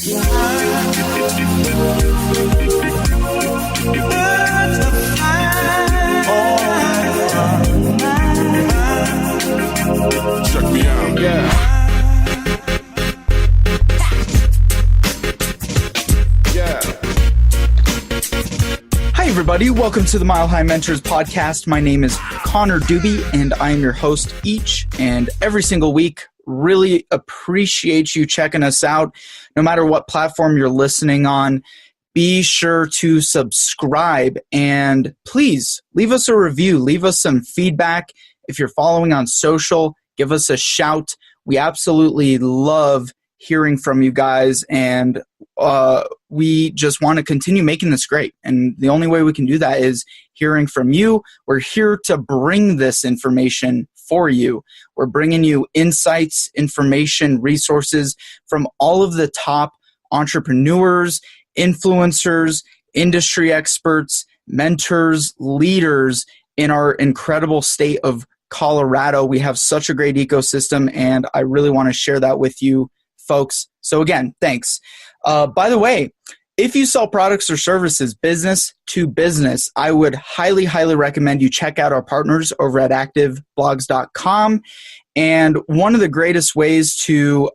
Check me out. Yeah. Hi, everybody. Welcome to the Mile High Mentors podcast. My name is Connor Dube, and I am your host each and every single week. Really appreciate you checking us out. No matter what platform you're listening on, be sure to subscribe and please leave us a review. Leave us some feedback. If you're following on social, give us a shout. We absolutely love hearing from you guys, and we just want to continue making this great. And the only way we can do that is hearing from you. We're here to bring this information for you. We're bringing you insights, information, resources from all of the top entrepreneurs, influencers, industry experts, mentors, leaders in our incredible state of Colorado. We have such a great ecosystem, and I really want to share that with you folks. So again, thanks. By the way, if you sell products or services business to business, I would highly, highly recommend you check out our partners over at activeblogs.com. And one of the greatest ways to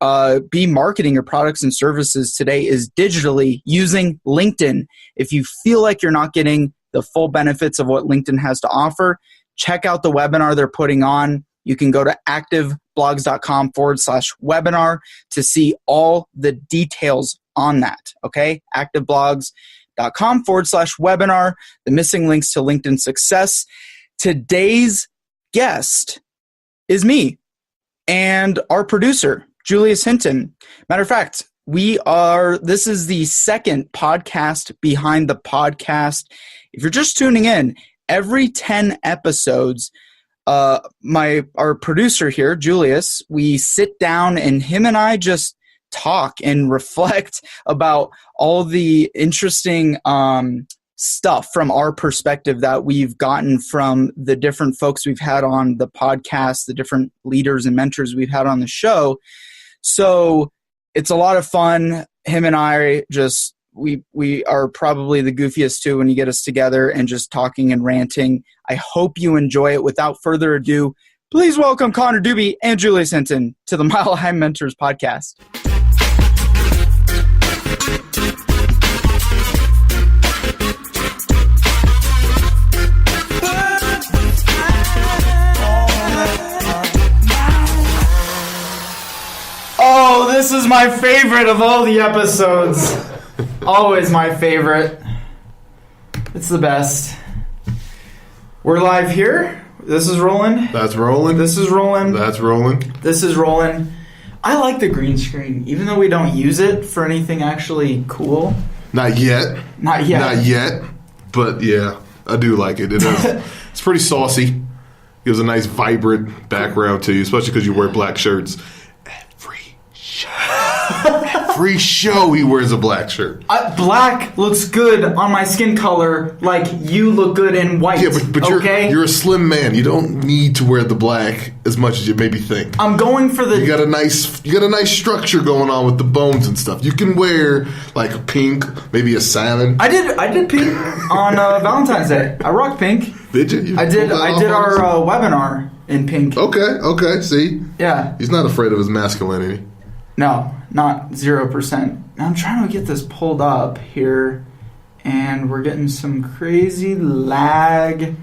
be marketing your products and services today is digitally using LinkedIn. If you feel like you're not getting the full benefits of what LinkedIn has to offer, check out the webinar they're putting on. You can go to activeblogs.com/webinar to see all the details on that. Okay? activeblogs.com/webinar. The missing links to LinkedIn success. Today's guest is me and our producer, Julius Hinton. Matter of fact, this is the second podcast behind the podcast. If you're just tuning in, every 10 episodes, our producer here, Julius, we sit down and him and I just talk and reflect about all the interesting stuff from our perspective that we've gotten from the different folks we've had on the podcast, the different leaders and mentors we've had on the show. So it's a lot of fun. Him and I just, we are probably the goofiest too when you get us together and just talking and ranting. I hope you enjoy it. Without further ado, please welcome Connor Dube and Julius Hinton to the Mile High Mentors podcast. Oh, this is my favorite of all the episodes. Always my favorite. It's the best. We're live here. This is rolling. That's rolling. This is rolling. That's rolling. This is rolling. I like the green screen, even though we don't use it for anything actually cool. Not yet. Not yet. Not yet. But yeah, I do like it. It's pretty saucy. Gives a nice vibrant background to you, especially because you wear black shirts. Every show he wears a black shirt. Black looks good on my skin color like you look good in white. Yeah, but okay? you're a slim man. You don't need to wear the black as much as you maybe think. I'm going for the... You got a nice structure going on with the bones and stuff. You can wear like a pink, maybe a salmon. I did pink on Valentine's Day. I rocked pink. Did you? I did our webinar in pink. Okay. See? Yeah. He's not afraid of his masculinity. No, not 0%. I'm trying to get this pulled up here, and we're getting some crazy lag.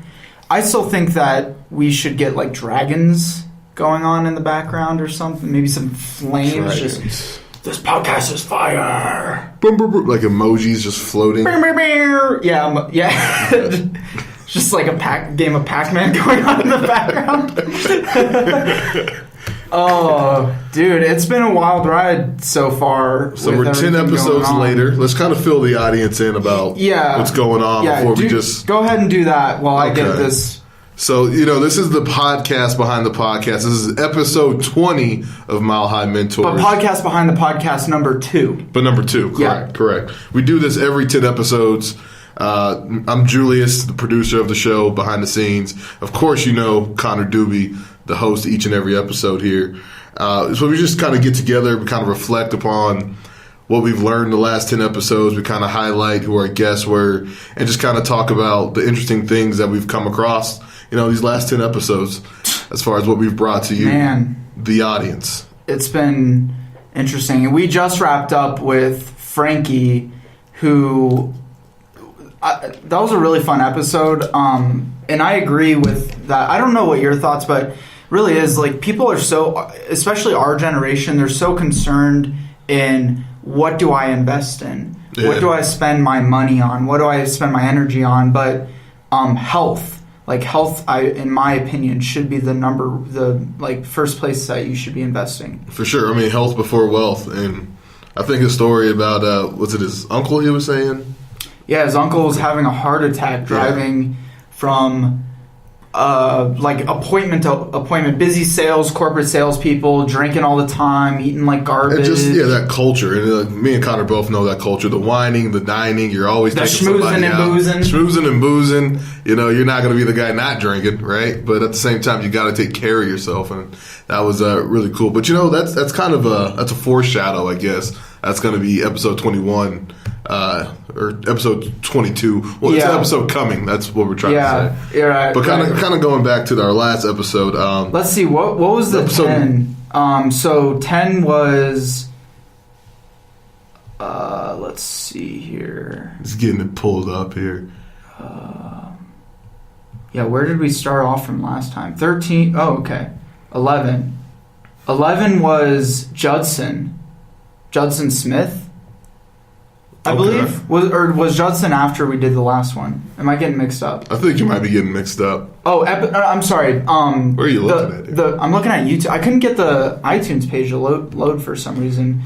I still think that we should get like dragons going on in the background or something. Maybe some flames. Just, this podcast is fire. Boom, boom, boom. Like emojis just floating. Yeah. Just like a game of Pac-Man going on in the background. Oh, dude, it's been a wild ride so far. So we're 10 episodes later. Let's kind of fill the audience in about what's going on before we just... Go ahead and do that while I get this. So, this is the podcast behind the podcast. This is episode 20 of Mile High Mentors. But podcast behind the podcast number 2. But number 2, correct. We do this every 10 episodes. I'm Julius, the producer of the show, behind the scenes. Of course, Connor Dube, the host each and every episode here. So we just kind of get together and kind of reflect upon what we've learned the last 10 episodes. We kind of highlight who our guests were and just kind of talk about the interesting things that we've come across, these last 10 episodes as far as what we've brought to you, the audience. It's been interesting. We just wrapped up with Frankie, who that was a really fun episode. And I agree with that. I don't know what your thoughts, but really is like people are so, especially our generation, they're so concerned in what do I invest in? Yeah. What do I spend my money on? What do I spend my energy on? But health, in my opinion, should be the first place that you should be investing. For sure. I mean, health before wealth. And I think a story about, was it his uncle he was saying? Yeah, his uncle was having a heart attack driving from appointment to appointment, busy corporate salespeople, drinking all the time, eating like garbage. And just that culture. And me and Connor both know that culture. The whining, the dining. You're always taking somebody out. Schmoozing and boozing. You're not going to be the guy not drinking, right? But at the same time, you got to take care of yourself, and that was really cool. But that's kind of a foreshadow, I guess. That's going to be episode 21. Or episode 22. Well, it's an episode coming. That's what we're trying to say. Yeah, right. But kind of going back to our last episode. Let's see. What was the episode 10? So 10 was. Let's see here. It's getting it pulled up here. Where did we start off from last time? 13. Oh, okay. 11. 11 was Judson Smith. I believe. Was Judson after we did the last one? Am I getting mixed up? I think you might be getting mixed up. Oh, I'm sorry. Where are you looking at? I'm looking at YouTube. I couldn't get the iTunes page to load for some reason.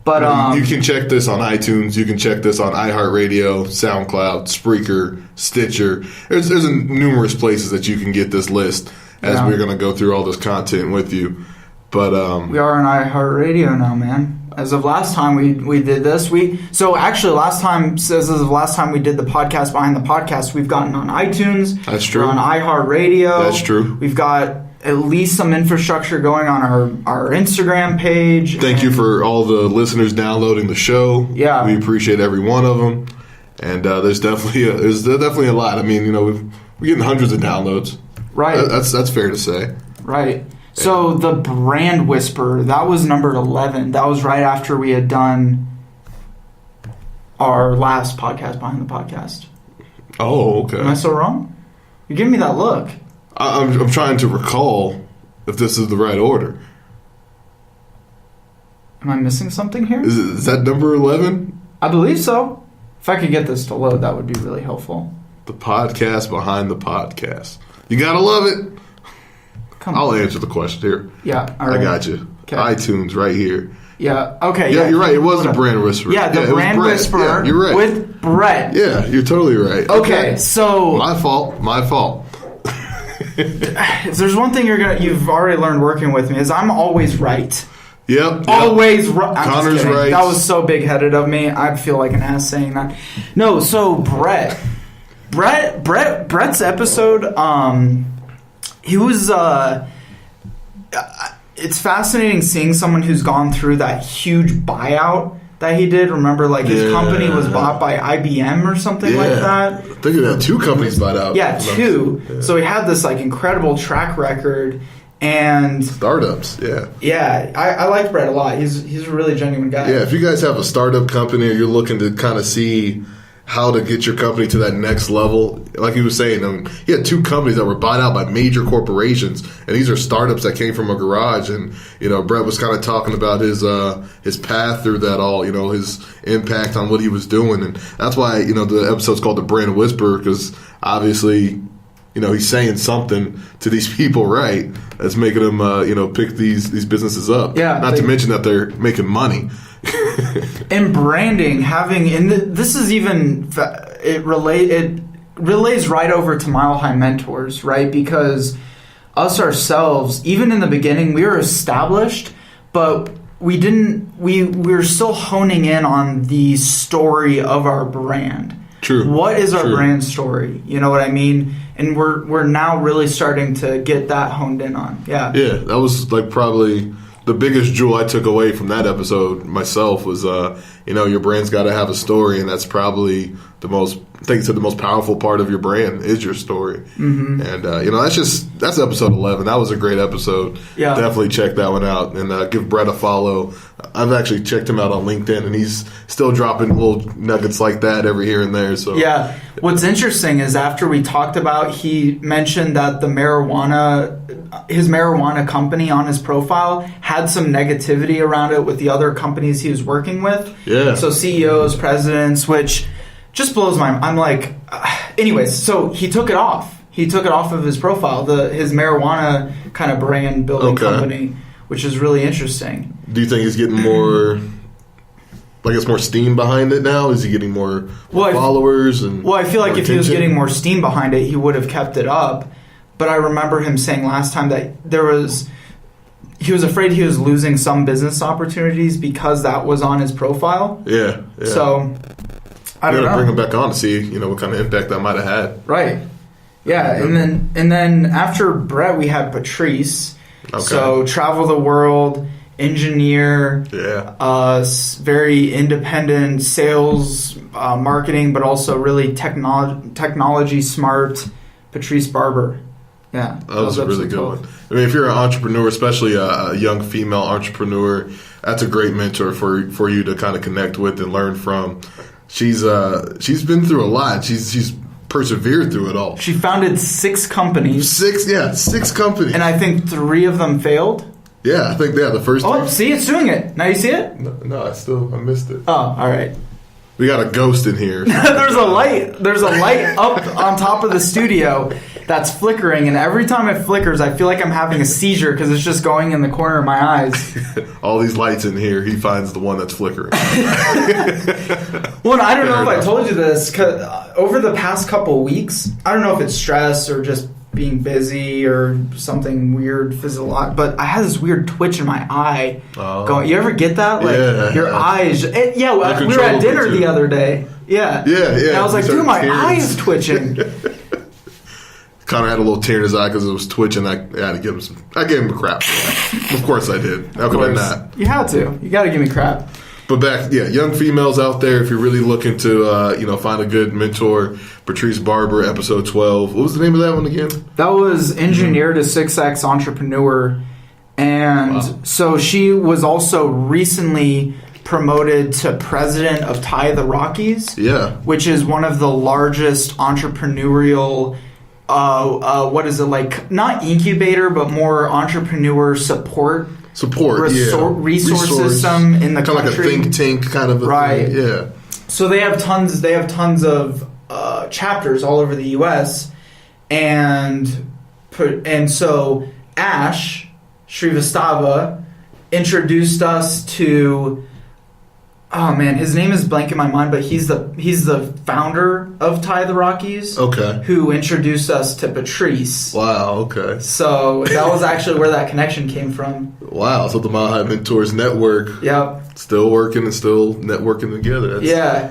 But you can check this on iTunes. You can check this on iHeartRadio, SoundCloud, Spreaker, Stitcher. There's numerous places that you can get this list as we're going to go through all this content with you. But we are on iHeartRadio now, man. As of last time we did this, as of last time we did the podcast behind the podcast, we've gotten on iTunes. That's true. We're on iHeartRadio. That's true. We've got at least some infrastructure going on our Instagram page. Thank you for all the listeners downloading the show. Yeah, we appreciate every one of them. And there's definitely a lot. I mean, we're getting hundreds of downloads. Right. That's fair to say. Right. So the Brand Whisperer, that was number 11. That was right after we had done our last podcast behind the podcast. Oh, okay. Am I so wrong? You're giving me that look. I'm trying to recall if this is the right order. Am I missing something here? Is that number 11? I believe so. If I could get this to load, that would be really helpful. The podcast behind the podcast. You gotta love it. I'll answer the question here. Yeah, all right. I got you. Okay. iTunes right here. Yeah, okay. Yeah, you're right. It was the Brand Whisperer. Yeah, the Brand Whisperer. Yeah, you're right. With Brett. Yeah, you're totally right. Okay, so... My fault. If there's one thing you've already learned working with me is I'm always right. Yep. Always right. Connor's right. That was so big-headed of me. I feel like an ass saying that. No, so Brett's episode, he was, it's fascinating seeing someone who's gone through that huge buyout that he did. Remember, his company was bought by IBM or something like that. Think of that. 2 companies bought out. Yeah, 2. Yeah. So he had this incredible track record and startups. Yeah. Yeah, I like Brett a lot. He's a really genuine guy. Yeah, if you guys have a startup company or you're looking to kind of see how to get your company to that next level, like he was saying, he had 2 companies that were bought out by major corporations, and these are startups that came from a garage. And Brett was kind of talking about his path through that all, his impact on what he was doing, and that's why the episode's called The Brand Whisperer, because obviously he's saying something to these people, right? That's making them pick these businesses up. Yeah, not to mention that they're making money. And branding, this is even it relays right over to Mile High Mentors, right? Because us ourselves, even in the beginning, we were established, but we were still honing in on the story of our brand. True. What is our brand story? You know what I mean? And we're now really starting to get that honed in on. Yeah. Yeah, that was probably the biggest jewel I took away from that episode myself was, your brand's got to have a story, and that's probably the most powerful part of your brand is your story. Mm-hmm. And, that's episode 11. That was a great episode. Yeah. Definitely check that one out and give Brett a follow. I've actually checked him out on LinkedIn, and he's still dropping little nuggets like that every here and there. So yeah. What's interesting is after we talked about, he mentioned that his marijuana company on his profile had some negativity around it with the other companies he was working with. Yeah. So CEOs, presidents, which just blows my mind. I'm like, anyways, so he took it off. He took it off of his profile, his marijuana kind of brand building company, which is really interesting. Do you think he's getting more, more steam behind it now? Is he getting more followers? I feel like if he was getting more steam behind it, he would have kept it up. But I remember him saying last time that he was afraid he was losing some business opportunities because that was on his profile. Yeah. So I don't know. Bring him back on to see, what kind of impact that might have had. Right. Yeah, and then after Brett, we had Patrice. Okay. So travel the world, engineer, very independent sales, marketing, but also really technology smart. Patrice Barber. Yeah, that was a really good one. I mean, if you're an entrepreneur, especially a young female entrepreneur, that's a great mentor for you to kind of connect with and learn from. She's been through a lot. She's persevered through it all. She founded 6 companies. 6 companies. And I think 3 of them failed. Yeah, I think the first 3. Oh, see, it's doing it. Now you see it? No, I missed it. Oh, all right. We got a ghost in here. There's a light up on top of the studio that's flickering, and every time it flickers, I feel like I'm having a seizure because it's just going in the corner of my eyes. All these lights in here, he finds the one that's flickering. Well, I don't know if I told you this, because over the past couple weeks, I don't know if it's stress or just being busy or something weird physiological, but I had this weird twitch in my eye going. You ever get that? Like your eyes. We were at dinner the other day. Yeah. And I was like, dude, my eye is twitching. Connor had a little tear in his eye because it was twitching. I had to give him I gave him a crap for that. Of course I did. How could I not? You had to. You got to give me crap. But young females out there, if you're really looking to, find a good mentor, Patrice Barber, episode 12. What was the name of that one again? That was Engineer to 6X Entrepreneur. And so she was also recently promoted to president of the Rockies. Yeah. Which is one of the largest entrepreneurial, not incubator, but more entrepreneur support resource system in the country. Kind of like a think tank kind of a thing. Yeah. So they have tons of chapters all over the U.S. and so Ash Shrivastava introduced us to. Oh man, his name is blank in my mind, but he's the founder of the Rockies. Okay. Who introduced us to Patrice. Wow. Okay. So that was actually where that connection came from. Wow. So the Mile High Mentors Network. Yep. Still working and still networking together.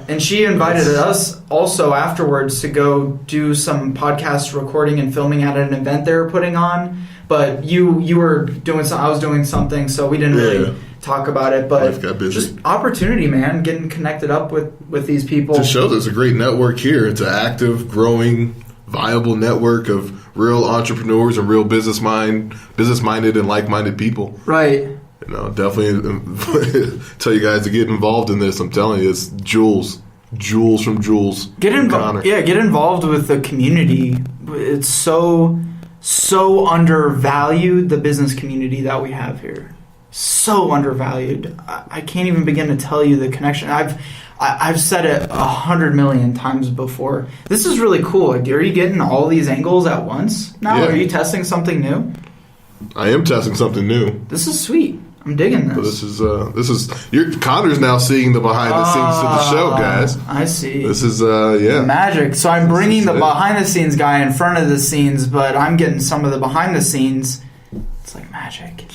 And she invited us also afterwards to go do some podcast recording and filming at an event they were putting on. But you were doing something, I was doing something, so we didn't really talk about it. But life got busy. Just opportunity, man, getting connected up with these people. To show there's a great network here. It's an active, growing, viable network of real entrepreneurs and real business-minded and like-minded people. Right. Definitely tell you guys to get involved in this. I'm telling you, it's jewels from Jules. Get involved with the community. It's so undervalued, the business community that we have here. So undervalued. I can't even begin to tell you the connection. I've said it 100 million times before. This is really cool. Are you getting all these angles at once now? Yeah. Are you testing something new? I am testing something new. This is sweet. I'm digging this. So this is Connor's now seeing the behind the scenes to the show, guys. I see. This is magic. So I'm bringing the behind the scenes guy in front of the scenes, but I'm getting some of the behind the scenes. It's like magic.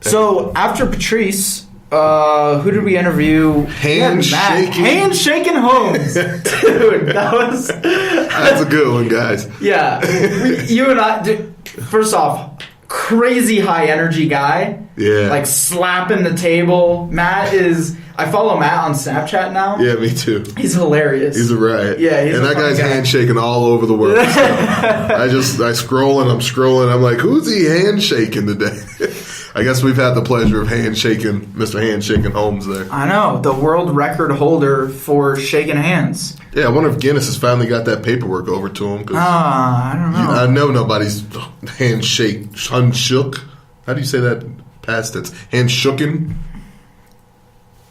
So after Patrice, who did we interview? Handshaking Holmes. Dude, that's a good one, guys. Yeah. You and I, first off, crazy high energy guy. Yeah. Like slapping the table. I follow Matt on Snapchat now. Yeah, me too. He's hilarious. He's a riot. Yeah, and that guy's handshaking all over the world. So I scroll and I'm scrolling. I'm like, who's he handshaking today? I guess we've had the pleasure of handshaking Mr. Handshaking Holmes there. I know, the world record holder for shaking hands. Yeah, I wonder if Guinness has finally got that paperwork over to him. I don't know. I know nobody's unshook. How do you say that past tense? Handshooken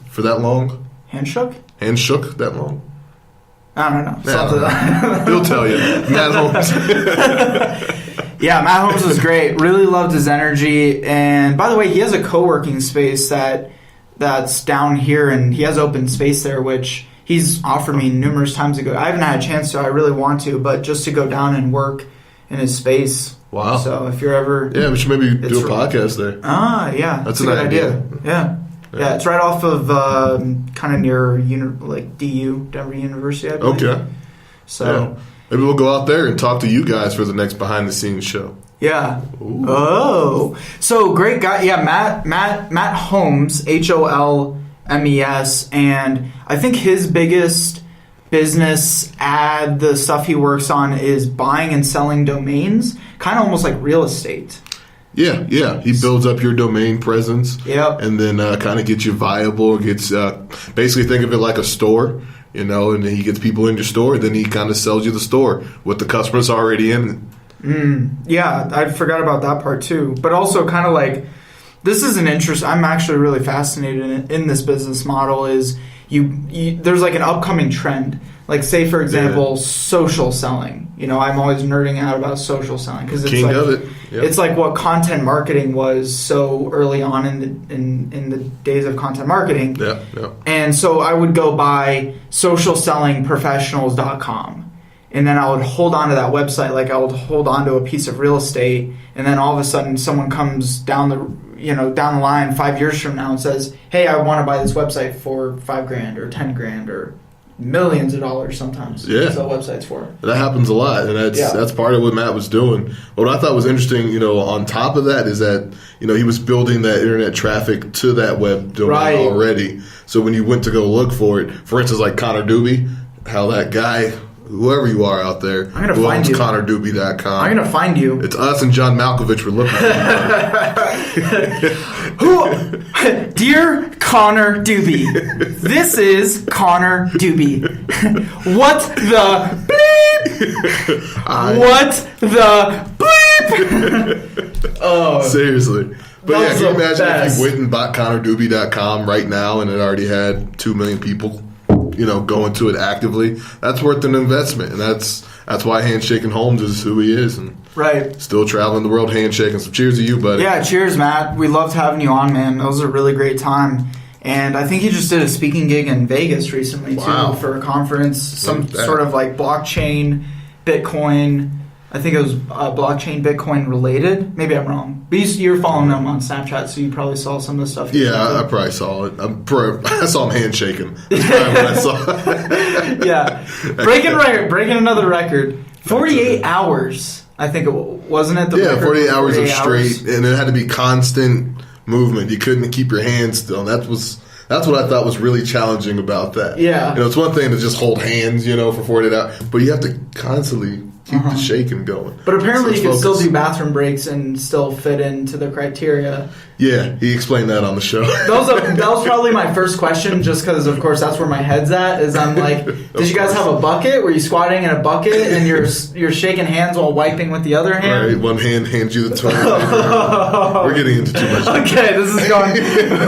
for that long? Handshook? Handshook that long? I don't know. Yeah, he'll tell you. Matt Holmes. Yeah, Matt Holmes was great. Really loved his energy. And by the way, he has a co-working space that's down here, and he has open space there, which he's offered me numerous times ago. I haven't had a chance to. I really want to, but just to go down and work in his space. Wow. So if you're ever... Yeah, we should maybe do a podcast there. Yeah. That's a good idea. Yeah. Yeah, it's right off of kind of near DU, Denver University, I believe. Okay. So... Yeah. Maybe we'll go out there and talk to you guys for the next behind-the-scenes show. Yeah. Ooh. Oh. So, great guy. Yeah, Matt Holmes, Holmes, and I think his biggest business the stuff he works on is buying and selling domains, kind of almost like real estate. Yeah. He builds up your domain presence. Yep. And then kind of gets you viable. Gets basically think of it like a store. And then he gets people in your store, then he kind of sells you the store with the customers already in. Yeah, I forgot about that part too. But also kind of like, this is an interest, I'm actually really fascinated in this business model is there's like an upcoming trend. Like say, for example, social selling. I'm always nerding out about social selling because it's King of it. Yep. It's like what content marketing was so early on in the days of content marketing. Yeah. And so I would go buy socialsellingprofessionals.com, and then I would hold on to that website like I would hold on to a piece of real estate, and then all of a sudden someone comes down the line 5 years from now and says, "Hey, I want to buy this website for $5,000 or $10,000 or millions of dollars sometimes." Yeah. Sell websites for. That happens a lot, and that's part of what Matt was doing. What I thought was interesting, on top of that is that, he was building that internet traffic to that web domain already. So when you went to go look for it, for instance, like Connor Dube, how that guy, whoever you are out there, I'm gonna find you. ConnorDube.com. I'm going to find you. It's us and John Malkovich we're looking for. Dear Connor Dube, this is Connor Dube. What the bleep? What the bleep? Oh, seriously. But yeah, can you imagine if you went and bought ConnorDube.com right now and it already had 2 million people, going to it actively? That's worth an investment, and that's why Handshaking Holmes is who he is, and still traveling the world handshaking. So cheers to you, buddy. Yeah, cheers, Matt. We loved having you on, man. That was a really great time. And I think he just did a speaking gig in Vegas recently, too, for a conference. Some sort of like blockchain, Bitcoin. I think it was blockchain, Bitcoin related. Maybe I'm wrong. But you're following them on Snapchat, so you probably saw some of the stuff. Yeah, I probably saw it. I saw him handshaking. That's probably what I saw. Yeah. Breaking another record. 48 hours, I think it wasn't it? 48 hours of straight, and it had to be constant movement. You couldn't keep your hands still. That's what I thought was really challenging about that. Yeah. It's one thing to just hold hands, for 48 hours, but you have to constantly keep the shaking going. But apparently you can still do bathroom breaks and still fit into the criteria. Yeah, he explained that on the show. That was probably my first question, just because, of course, that's where my head's at, is I'm like, did you guys have a bucket? Were you squatting in a bucket and you're shaking hands while wiping with the other hand? Right, one hand hands you the toilet. We're getting into too much. Okay,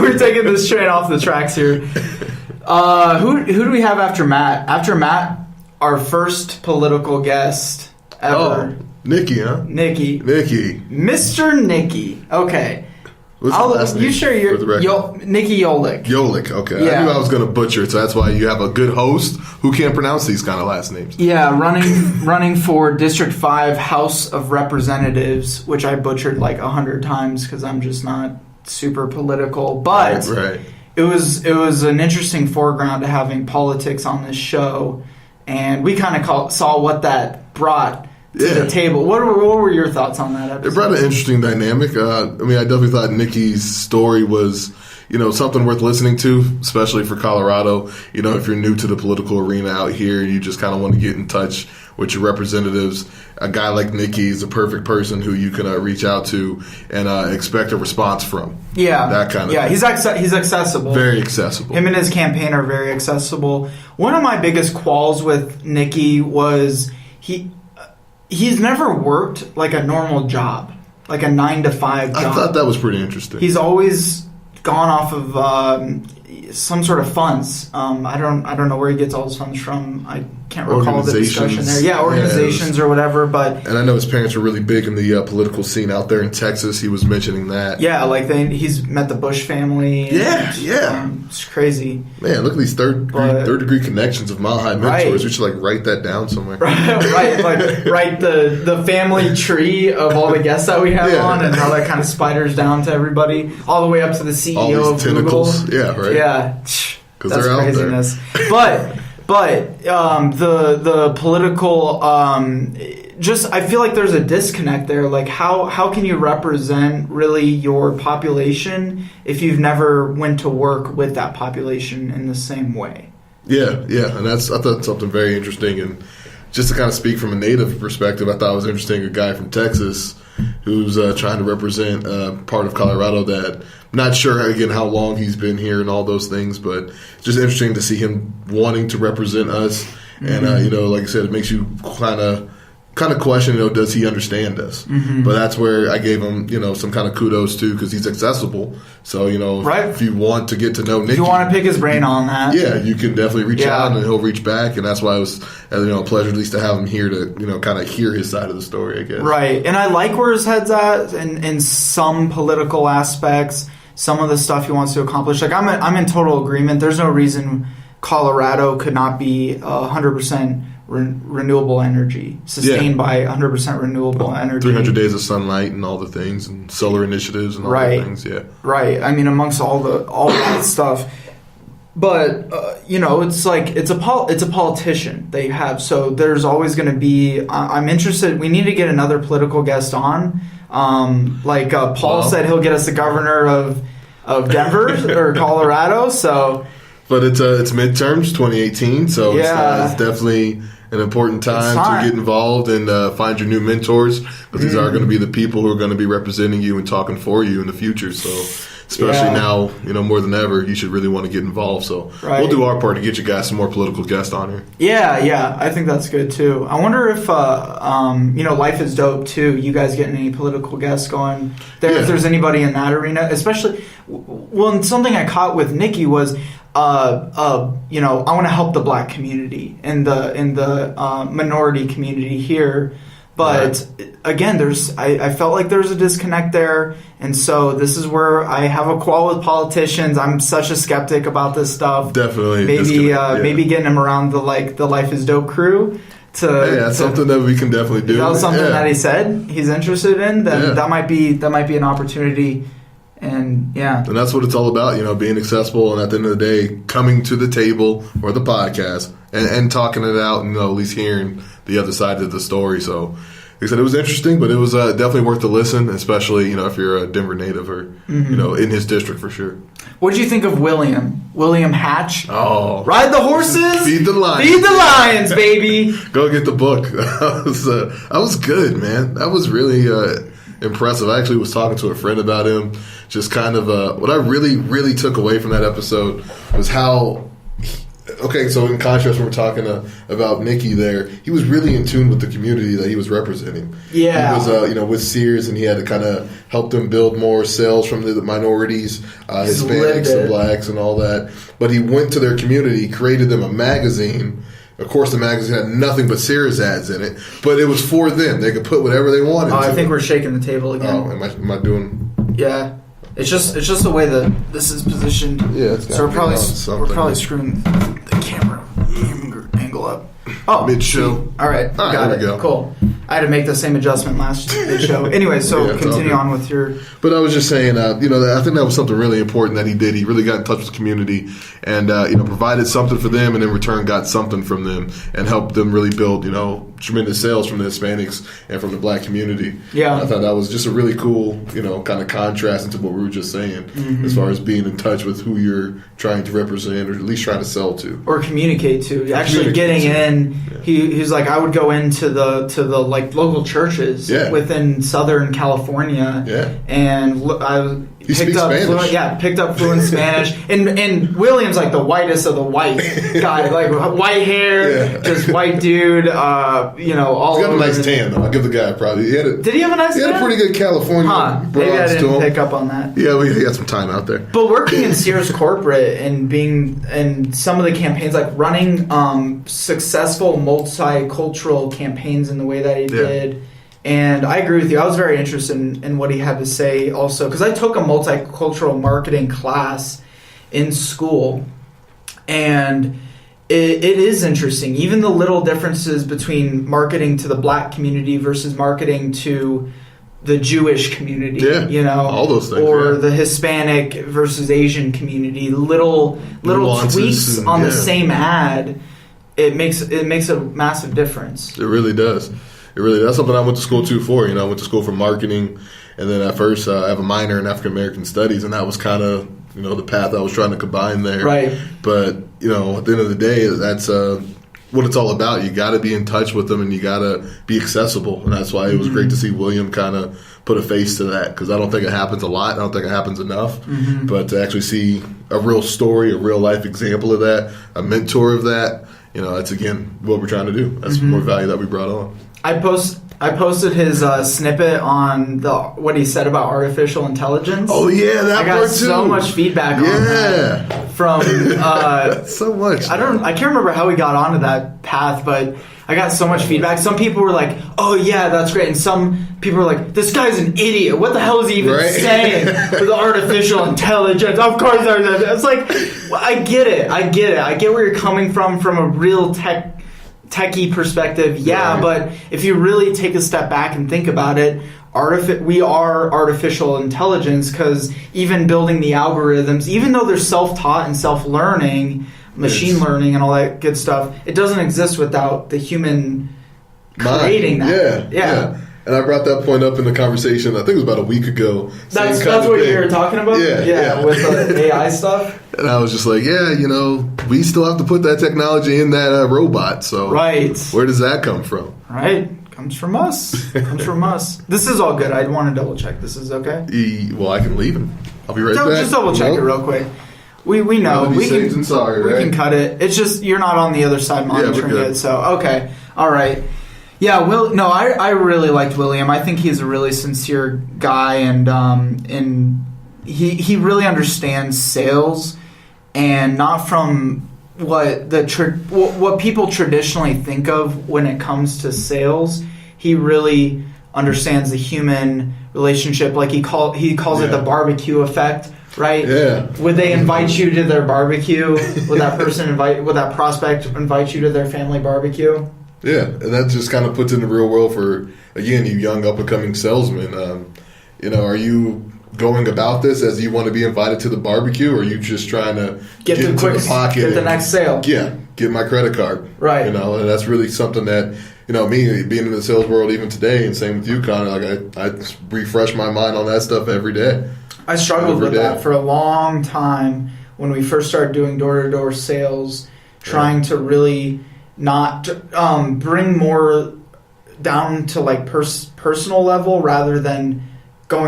we're taking this train off the tracks here. Who do we have after Matt? After Matt, our first political guest ever. Oh, Nikki, huh? Nikki. Mr. Nikki. Okay. What's the last name? You share your Nikki Yolich. Yolich, okay. Yeah. I knew I was going to butcher it, so that's why you have a good host who can't pronounce these kind of last names. Yeah, running for District 5 House of Representatives, which I butchered like 100 times because I'm just not super political. But it was an interesting foreground to having politics on this show, and we kind of saw what that brought the table. What were your thoughts on that episode? It brought an interesting dynamic. I definitely thought Nikki's story was, something worth listening to, especially for Colorado. If you're new to the political arena out here and you just kind of want to get in touch with your representatives, a guy like Nikki is a perfect person who you can reach out to and expect a response from. Yeah. That kind of thing. He's accessible. Very accessible. Him and his campaign are very accessible. One of my biggest qualms with Nikki was he's never worked like a normal job, like a 9-to-5 job. I thought that was pretty interesting. He's always gone off of some sort of funds. I don't know where he gets all his funds from. I can't recall the discussion there. Yeah, organizations or whatever. But and I know his parents were really big in the political scene out there in Texas. He was mentioning that. Yeah, like he's met the Bush family. It's crazy. Man, look at these third degree connections of Mile High mentors. We should write that down somewhere. Right, write the family tree of all the guests that we have on, and how that kind of spiders down to everybody, all the way up to the CEO all these of tentacles. Google. Yeah, right. Yeah, because they're out craziness. there. But the political, just I feel like there's a disconnect there. Like how can you represent really your population if you've never went to work with that population in the same way? Yeah, and I thought something very interesting, and just to kind of speak from a native perspective, I thought it was interesting. A guy from Texas who's trying to represent part of Colorado that. Not sure, again, how long he's been here and all those things, but it's just interesting to see him wanting to represent us. Mm-hmm. And, like I said, it makes you kind of question, does he understand us? Mm-hmm. But that's where I gave him, some kind of kudos, too, because he's accessible. So, if you want to get to know Nick. If you want to pick his brain on that. Yeah, you can definitely reach out and he'll reach back. And that's why it was, a pleasure at least to have him here to, kind of hear his side of the story, I guess. Right. And I like where his head's at in some political aspects. Some of the stuff he wants to accomplish. Like I'm in total agreement. There's no reason Colorado could not be 100% renewable energy, sustained by 100% renewable energy. 300 days of sunlight and all the things, and solar initiatives and all the things. Yeah, right. I mean, amongst all that stuff. But it's like it's a politician they have. So there's always going to be. I'm interested. We need to get another political guest on. Paul said he'll get us the governor of Denver or Colorado. So, but it's midterms 2018, so it's definitely an important time to get involved and find your new mentors. But these are going to be the people who are going to be representing you and talking for you in the future. So. Especially now, more than ever, you should really want to get involved. So we'll do our part to get you guys some more political guests on here. Yeah, I think that's good too. I wonder if, Life is Dope too. You guys getting any political guests going there? If there's anybody in that arena, especially. Well, something I caught with Nikki was, I want to help the Black community and the minority community here. But again, I felt like there's a disconnect there, and so this is where I have a quarrel with politicians. I'm such a skeptic about this stuff. Definitely, maybe getting him around the Life is Dope crew. Something that we can definitely do. If that was something that he said he's interested in, then that might be an opportunity. And and that's what it's all about, being accessible, and at the end of the day, coming to the table or the podcast and talking it out, and at least hearing the other side of the story. So, like I said, it was interesting, but it was definitely worth the listen, especially if you're a Denver native or in his district for sure. What did you think of William Hatch? Oh, ride the horses, feed the lions, baby. Go get the book. That was good, man. That was really impressive. I actually was talking to a friend about him. Just kind of what I really, really took away from that episode was how. So in contrast, when we're talking about Nikki there, he was really in tune with the community that he was representing. Yeah. He was, with Sears, and he had to kind of help them build more sales from the minorities, Hispanics and blacks and all that. But he went to their community, created them a magazine. Of course, the magazine had nothing but Sears ads in it, but it was for them. They could put whatever they wanted. I think we're shaking the table again. Oh, am I doing? Yeah. It's just the way that this is positioned. Yeah, so we're probably screwing the camera angle up. Oh, mid-show. All right, got it. Go. Cool. I had to make the same adjustment last mid-show. Anyway, so continue on with your. But I was just saying, I think that was something really important that he did. He really got in touch with the community and provided something for them, and in return got something from them and helped them really build tremendous sales from the Hispanics and from the Black community. Yeah, I thought that was just a really cool, kind of contrast into what we were just saying, as far as being in touch with who you're trying to represent, or at least trying to sell to, or communicate to. Actually, getting in, he's like, I would go into the like local churches within Southern California, and he speaks Spanish. Picked up fluent Spanish, and William's like the whitest of the white guy, like white hair, just white dude. All he's got a nice tan though. I'll give the guy probably. Did he have a nice tan? He had a pretty good California Maybe I didn't pick up on that. Yeah, he had some time out there. But working in Sears corporate and being in some of the campaigns, like running successful multicultural campaigns in the way that he did. And I agree with you. I was very interested in what he had to say also, because I took a multicultural marketing class in school, and it is interesting. Even the little differences between marketing to the Black community versus marketing to the Jewish community, all those things, or the Hispanic versus Asian community, little tweaks on the same ad, it makes a massive difference. It really does. That's something I went to school for. I went to school for marketing, and then at first I have a minor in African American studies, and that was kind of the path I was trying to combine there. Right. But at the end of the day, that's what it's all about. You got to be in touch with them, and you got to be accessible, and that's why it was great to see William kind of put a face to that, because I don't think it happens a lot. I don't think it happens enough. But to actually see a real story, a real life example of that, a mentor of that, that's again what we're trying to do. That's more value that we brought on. I posted his snippet on what he said about artificial intelligence. Oh yeah, that part too. I got so much feedback on that from so much. I can't remember how we got onto that path, but I got so much feedback. Some people were like, "Oh yeah, that's great," and some people were like, "This guy's an idiot. What the hell is he even saying with artificial intelligence?" Of course, it's like, well, I get it. I get where you're coming from a real techie perspective, but if you really take a step back and think about it, we are artificial intelligence, because even building the algorithms, even though they're self-taught and self-learning, machine learning and all that good stuff, it doesn't exist without the human creating that. Yeah. And I brought that point up in the conversation, I think it was about a week ago. That's what you were talking about? Yeah. With the AI stuff? And I was just like, we still have to put that technology in that robot. So where does that come from? Right. Comes from us. This is all good. I want to double check. This is okay? Well, I can leave and I'll be right back. Just double check it real quick. We know. We can cut it. It's just you're not on the other side monitoring it. So, okay. All right. Yeah, I really liked William. I think he's a really sincere guy, and he really understands sales, and not from what people traditionally think of when it comes to sales. He really understands the human relationship. Like he calls it the BBQ Effect. Right? Yeah. Would they invite you to their barbecue? Would that prospect invite you to their family barbecue? Yeah, and that just kind of puts in the real world for, again, you young up-and-coming salesmen. Are you going about this as you want to be invited to the barbecue, or are you just trying to get into the pocket, get the next sale? Yeah, get my credit card. Right. And that's really something that, me being in the sales world even today, and same with you, Connor, I refresh my mind on that stuff every day. I struggled with that for a long time when we first started doing door-to-door sales, trying to really not bring more down to like personal level rather than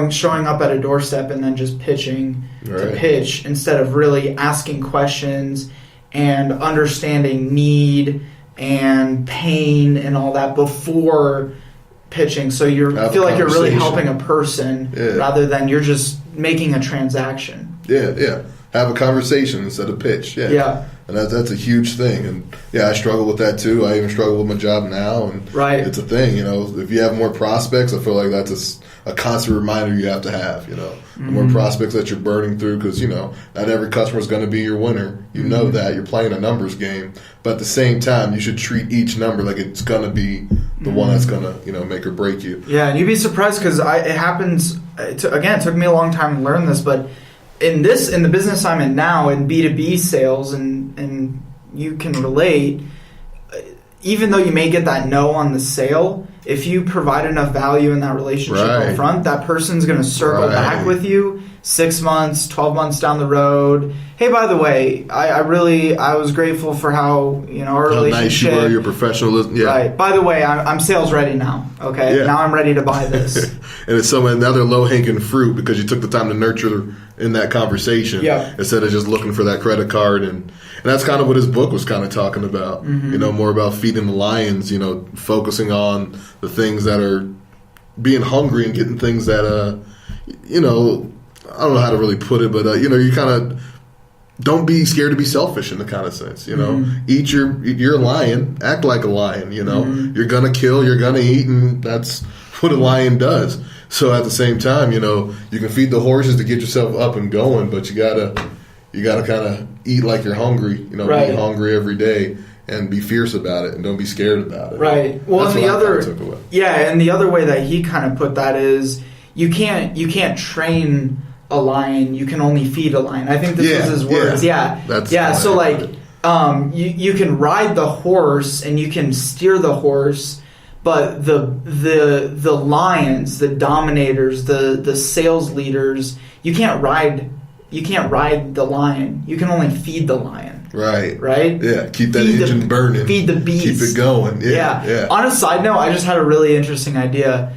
showing up at a doorstep and then just pitching to pitch, instead of really asking questions and understanding need and pain and all that before pitching. So you feel like you're really helping a person rather than you're just making a transaction. Yeah. Have a conversation instead of pitch. Yeah. And that's a huge thing. And I struggle with that too. I even struggle with my job now. And it's a thing, if you have more prospects, I feel like that's a constant reminder you have to have, the more prospects that you're burning through, because, not every customer is going to be your winner. You know that. You're playing a numbers game. But at the same time, you should treat each number like it's going to be the one that's going to, make or break you. Yeah, and you'd be surprised, because it happens, it took me a long time to learn this, but in the business I'm in now, in B2B sales, and you can relate, even though you may get that no on the sale, if you provide enough value in that relationship up front, that person's going to circle back with you 6 months, 12 months down the road. Hey, by the way, I was grateful for how, our relationship. How nice you were, your professionalism. Yeah. Right. By the way, I'm sales ready now. Okay. Yeah. Now I'm ready to buy this. And it's another low hanging fruit because you took the time to nurture in that conversation instead of just looking for that credit card. And that's kind of what his book was kind of talking about. Mm-hmm. More about feeding the lions, focusing on the things that are being hungry and getting things that, I don't know how to really put it, but, you kind of don't be scared to be selfish in the kind of sense, Eat you're a lion, act like a lion, You're going to kill, you're going to eat, and that's what a lion does. So at the same time, you can feed the horses to get yourself up and going, but you gotta kind of eat like you're hungry, be hungry every day and be fierce about it and don't be scared about it. Right. Well, and the other way that he kind of put that is you can't train a lion, you can only feed a lion. I think this was his words. So like you can ride the horse and you can steer the horse, but the lions, the dominators, the sales leaders, you can't ride the lion. You can only feed the lion. Right? Yeah. Keep that engine burning. Feed the beast. Keep it going. Yeah. On a side note, I just had a really interesting idea.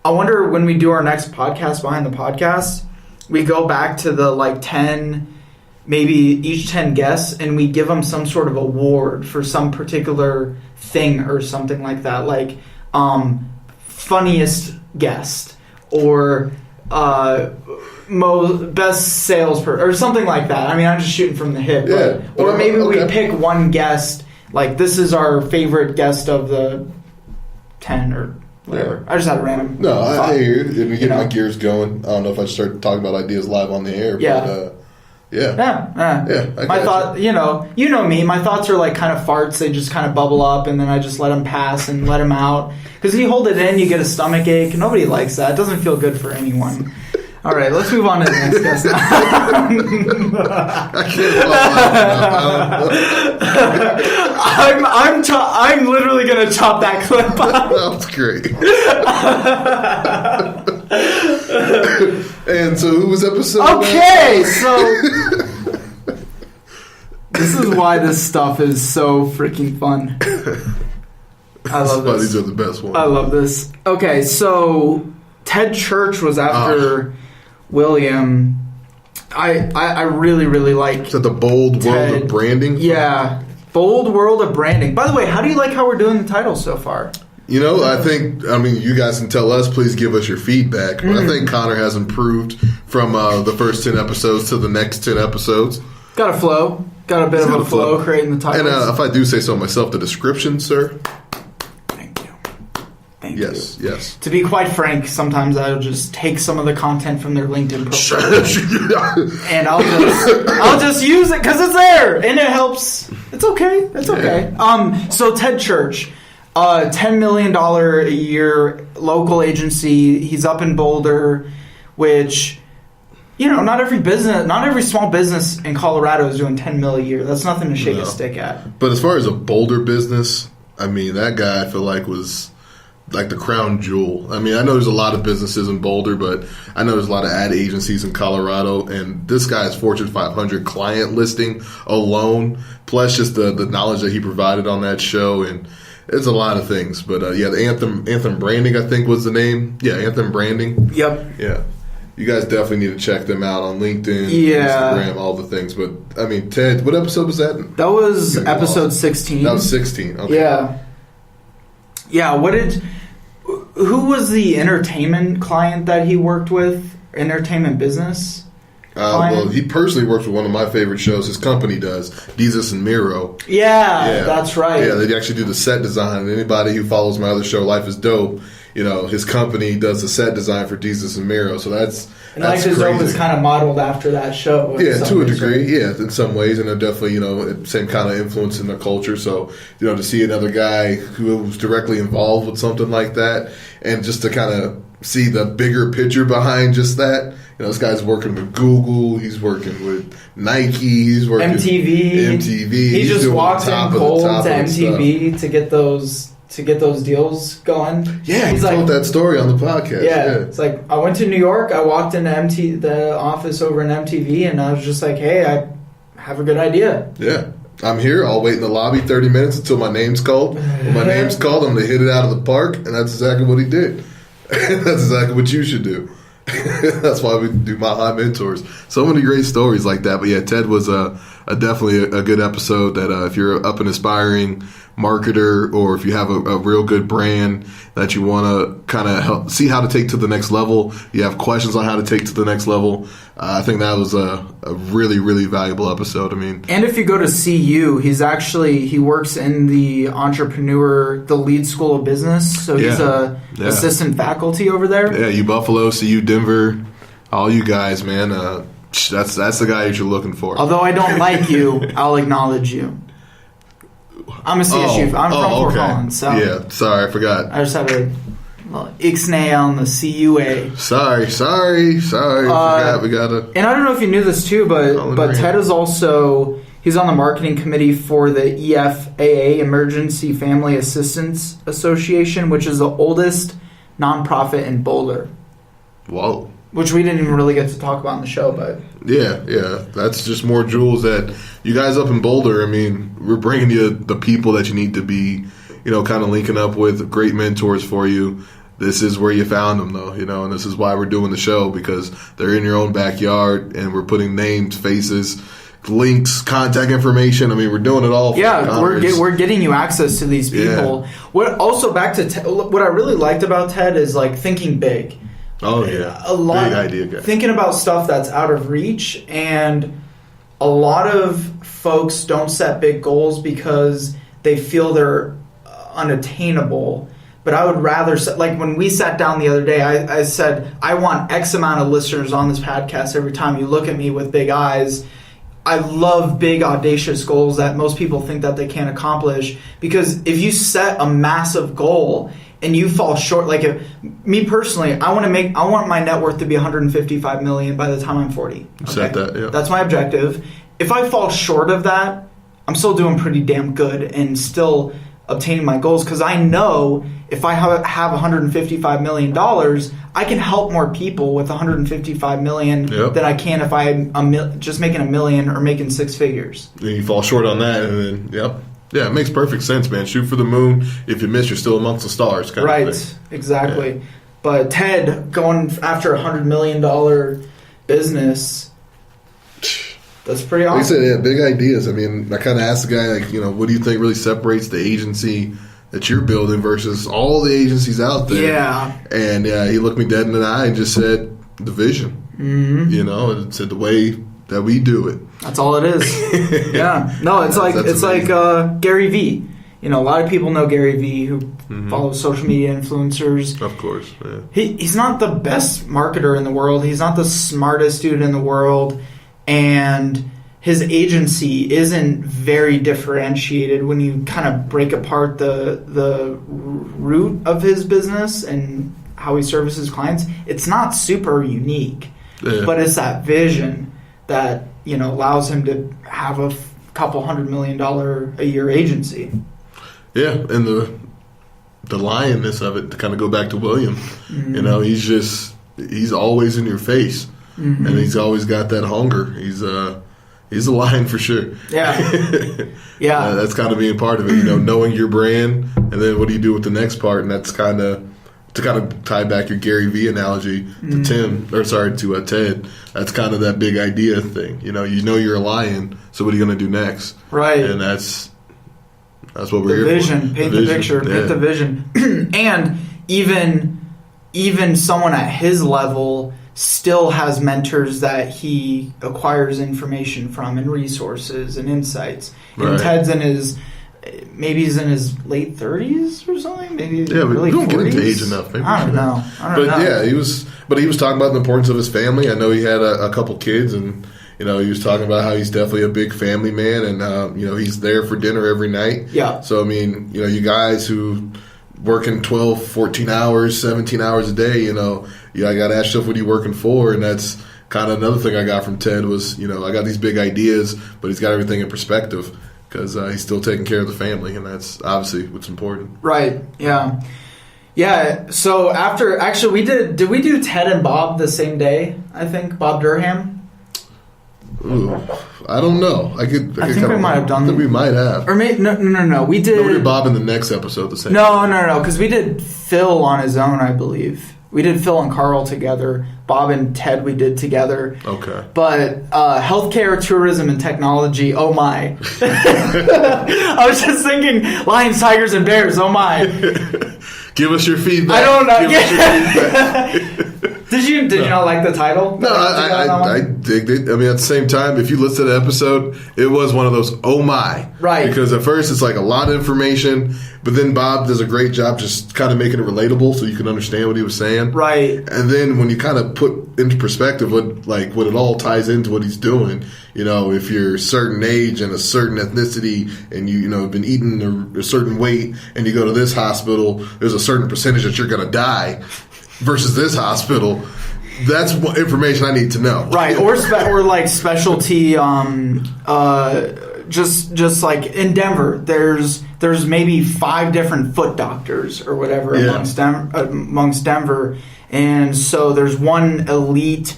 I wonder when we do our next podcast, Behind the Podcast, we go back to the 10, maybe each 10 guests, and we give them some sort of award for some particular thing or something like that, like funniest guest or best salesperson or something like that. I mean, I'm just shooting from the hip. Or maybe we pick one guest, like this is our favorite guest of the 10 or whatever. I just had a random thought. I hear you. It'd get my gears going. I don't know if I should start talking about ideas live on the air. But, my thought, you know me. My thoughts are like kind of farts. They just kind of bubble up, and then I just let them pass and let them out. Because if you hold it in, you get a stomach ache. Nobody likes that. It doesn't feel good for anyone. All right, let's move on to the next guest now. I can't I'm literally gonna chop that clip out. That's great. And so, who was episode? Okay, so this is why this stuff is so freaking fun. I love this. These are the best ones. I love this. Okay, so Ted Church was after William. I really, really like. Is that the bold world of branding? Yeah, bold world of branding. By the way, how do you like how we're doing the title so far? I mean, you guys can tell us. Please give us your feedback. But I think Connor has improved from the first 10 episodes to the next 10 episodes. Got a flow. Got a bit of a flow creating the titles. And if I do say so myself, the description, sir. Thank you. Yes. To be quite frank, sometimes I'll just take some of the content from their LinkedIn profile and I'll just use it because it's there and it helps. It's okay. So Ted Church, $10 million a year local agency. He's up in Boulder, which not every small business in Colorado is doing $10 million a year. That's nothing to shake a stick at. But as far as a Boulder business, I mean, that guy I feel like was like the crown jewel. I mean, I know there's a lot of businesses in Boulder, but I know there's a lot of ad agencies in Colorado, and this guy's Fortune 500 client listing alone, plus just the knowledge that he provided on that show, and it's a lot of things. But the Anthem Branding, I think was the name. Yeah, Anthem Branding. Yep. Yeah. You guys definitely need to check them out on LinkedIn, Instagram, all the things. But, I mean, Ted, what episode was that? That was episode 16. That was 16. Okay. Yeah. Yeah, who was the entertainment client that he worked with? Entertainment business? Well, he personally works with one of my favorite shows. His company does, Jesus and Miro. Yeah, that's right. Yeah, they actually do the set design. Anybody who follows my other show, Life is Dope, his company does the set design for Jesus and Miro. So that's Life is Dope is kind of modeled after that show. Yeah, to a degree. Right? Yeah, in some ways, and they're definitely same kind of influence in their culture. So to see another guy who was directly involved with something like that, and just to kind of see the bigger picture behind just that. You know, this guy's working with Google. He's working with Nike. He's working MTV. He just walks in cold to MTV to get those deals going. Yeah, he told that story on the podcast. Yeah, it's like I went to New York. I walked into the office over in MTV, and I was just like, "Hey, I have a good idea." Yeah. I'm here. I'll wait in the lobby 30 minutes until my name's called. When my name's called, I'm going to hit it out of the park, and that's exactly what he did. That's exactly what you should do. That's why we do Mile High Mentors. So many great stories like that. But yeah, Ted was definitely a good episode that if you're up and aspiring marketer, or if you have a real good brand that you want to kind of help see how to take to the next level, you have questions on how to take to the next level, I think that was a really, really valuable episode. I mean, and if you go to CU, he works in the the lead school of business, so he's assistant faculty over there. Yeah, U Buffalo, CU Denver, all you guys, man. That's the guy that you're looking for. Although I don't like you, I'll acknowledge you. I'm a CSU. I'm from Fort Collins. So yeah, sorry, I forgot. I just have a little ixnay on the CUA. Sorry. Forgot. We gotta. And I don't know if you knew this too, but Ted is also he's on the marketing committee for the EFAA, Emergency Family Assistance Association, which is the oldest nonprofit in Boulder. Whoa. Which we didn't even really get to talk about on the show, but... Yeah. That's just more jewels that you guys up in Boulder, I mean, we're bringing you the people that you need to be, kind of linking up with great mentors for you. This is where you found them, though, and this is why we're doing the show, because they're in your own backyard, and we're putting names, faces, links, contact information. I mean, we're doing it all. Yeah, we're getting you access to these people. Yeah. What back to Ted, what I really liked about Ted is, like, thinking big. Oh, yeah. Big idea guy. Thinking about stuff that's out of reach, and a lot of folks don't set big goals because they feel they're unattainable. But I would rather, like when we sat down the other day, I said, I want X amount of listeners on this podcast every time you look at me with big eyes. I love big, audacious goals that most people think that they can't accomplish, because if you set a massive goal and you fall short, like me personally, I want my net worth to be $155 million by the time I'm 40. Okay? Set that, yeah. That's my objective. If I fall short of that, I'm still doing pretty damn good and still obtaining my goals, because I know if I have $155 million, I can help more people with $155 million than I can if I'm just making $1 million or making six figures. And you fall short on that, and then, yeah, it makes perfect sense, man. Shoot for the moon. If you miss, you're still amongst the stars. Kind of thing. Exactly. Yeah. But Ted going after $100 million business, that's pretty awesome. Like I said, yeah, big ideas. I mean, I kind of asked the guy, like, what do you think really separates the agency that you're building versus all the agencies out there? Yeah. And he looked me dead in the eye and just said, the vision. Mm-hmm. And said the way that we do it. That's all it is. Yeah. No, it's like Gary Vee. A lot of people know Gary Vee, who follows social media influencers. Of course. Yeah. He's not the best marketer in the world. He's not the smartest dude in the world. And his agency isn't very differentiated when you kind of break apart the root of his business and how he services clients. It's not super unique, but it's that vision that allows him to have a couple $100 million a year agency. Yeah, and the lioness of it, to kind of go back to William, he's always in your face, and he's always got that hunger. He's a lion for sure. Yeah, yeah. That's kind of being part of it. Knowing your brand, and then what do you do with the next part? And that's kind of tie back your Gary Vee analogy to Ted. That's kind of that big idea thing. You're a lion, so what are you going to do next? Right. And that's what we're here for. Paint the picture. Paint the vision. And even someone at his level still has mentors that he acquires information from and resources and insights. And Ted's he's in his late 30s or something. Maybe we don't get into age enough. Maybe I don't know. Yeah, he was talking about the importance of his family. I know he had a couple kids, and he was talking about how he's definitely a big family man, and he's there for dinner every night. Yeah. So I mean, you guys who working 12, 14 hours, 17 hours a day, I got to ask yourself, what are you working for? And that's kind of another thing I got from Ted was, I got these big ideas, but he's got everything in perspective because he's still taking care of the family, and that's obviously what's important. Right, yeah. Yeah, so actually did we do Ted and Bob the same day, I think, Bob Durham? Ooh, I don't know. I think we might have done. I think we might have. Or maybe no. We did. No, we did Bob in the next episode the same. No, because we did Phil on his own, I believe. We did Phil and Carl together. Bob and Ted we did together. Okay. But healthcare, tourism, and technology. Oh my! I was just thinking lions, tigers, and bears. Oh my! Give us your feedback. I don't know. Give us your feedback. Did you not like the title? No, I digged it. I mean, at the same time, if you listen to the episode, it was one of those, oh my. Right. Because at first it's like a lot of information, but then Bob does a great job just kind of making it relatable so you can understand what he was saying. Right. And then when you kind of put into perspective what it all ties into what he's doing, if you're a certain age and a certain ethnicity and you've been eating a certain weight and you go to this hospital, there's a certain percentage that you're going to die. Versus this hospital, that's what information I need to know. Right, or like specialty. Just like in Denver, there's maybe 5 different foot doctors or whatever amongst Denver, and so there's one elite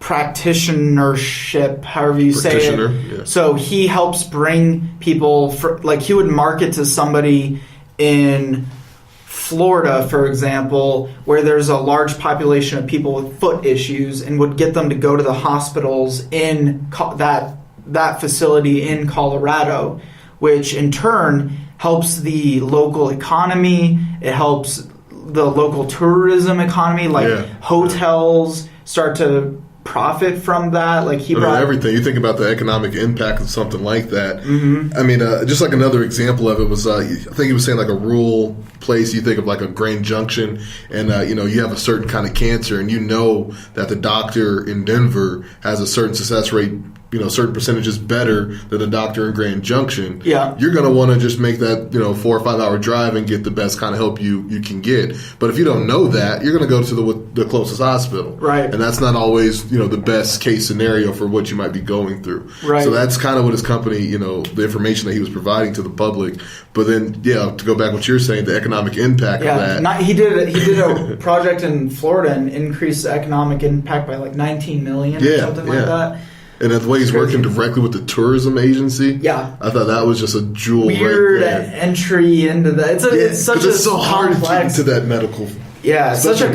practitionership, however you say it. Yeah. So he helps bring people he would market to somebody in Florida, for example, where there's a large population of people with foot issues, and would get them to go to the hospitals in that facility in Colorado, which in turn helps the local economy. It helps the local tourism economy, hotels start to profit from that. Like he brought everything. You think about the economic impact of something like that. Mm-hmm. I mean, just like another example of it was, I think he was saying like a rural place. You think of like a Grand Junction, and you have a certain kind of cancer, and that the doctor in Denver has a certain success rate. Certain percentages better than a doctor in Grand Junction. Yeah. You're going to want to just make that 4 or 5 hour drive and get the best kind of help you can get. But if you don't know that, you're going to go to the closest hospital. Right. And that's not always the best case scenario for what you might be going through. Right. So that's kind of what his company, the information that he was providing to the public. But then, to go back to what you're saying, the economic impact of that. He did a project in Florida and increased the economic impact by like $19 million or something like that. And the way he's working directly with the tourism agency, I thought that was just a jewel weird right there. Entry into that. It's so hard to get into that medical. Yeah, it's such a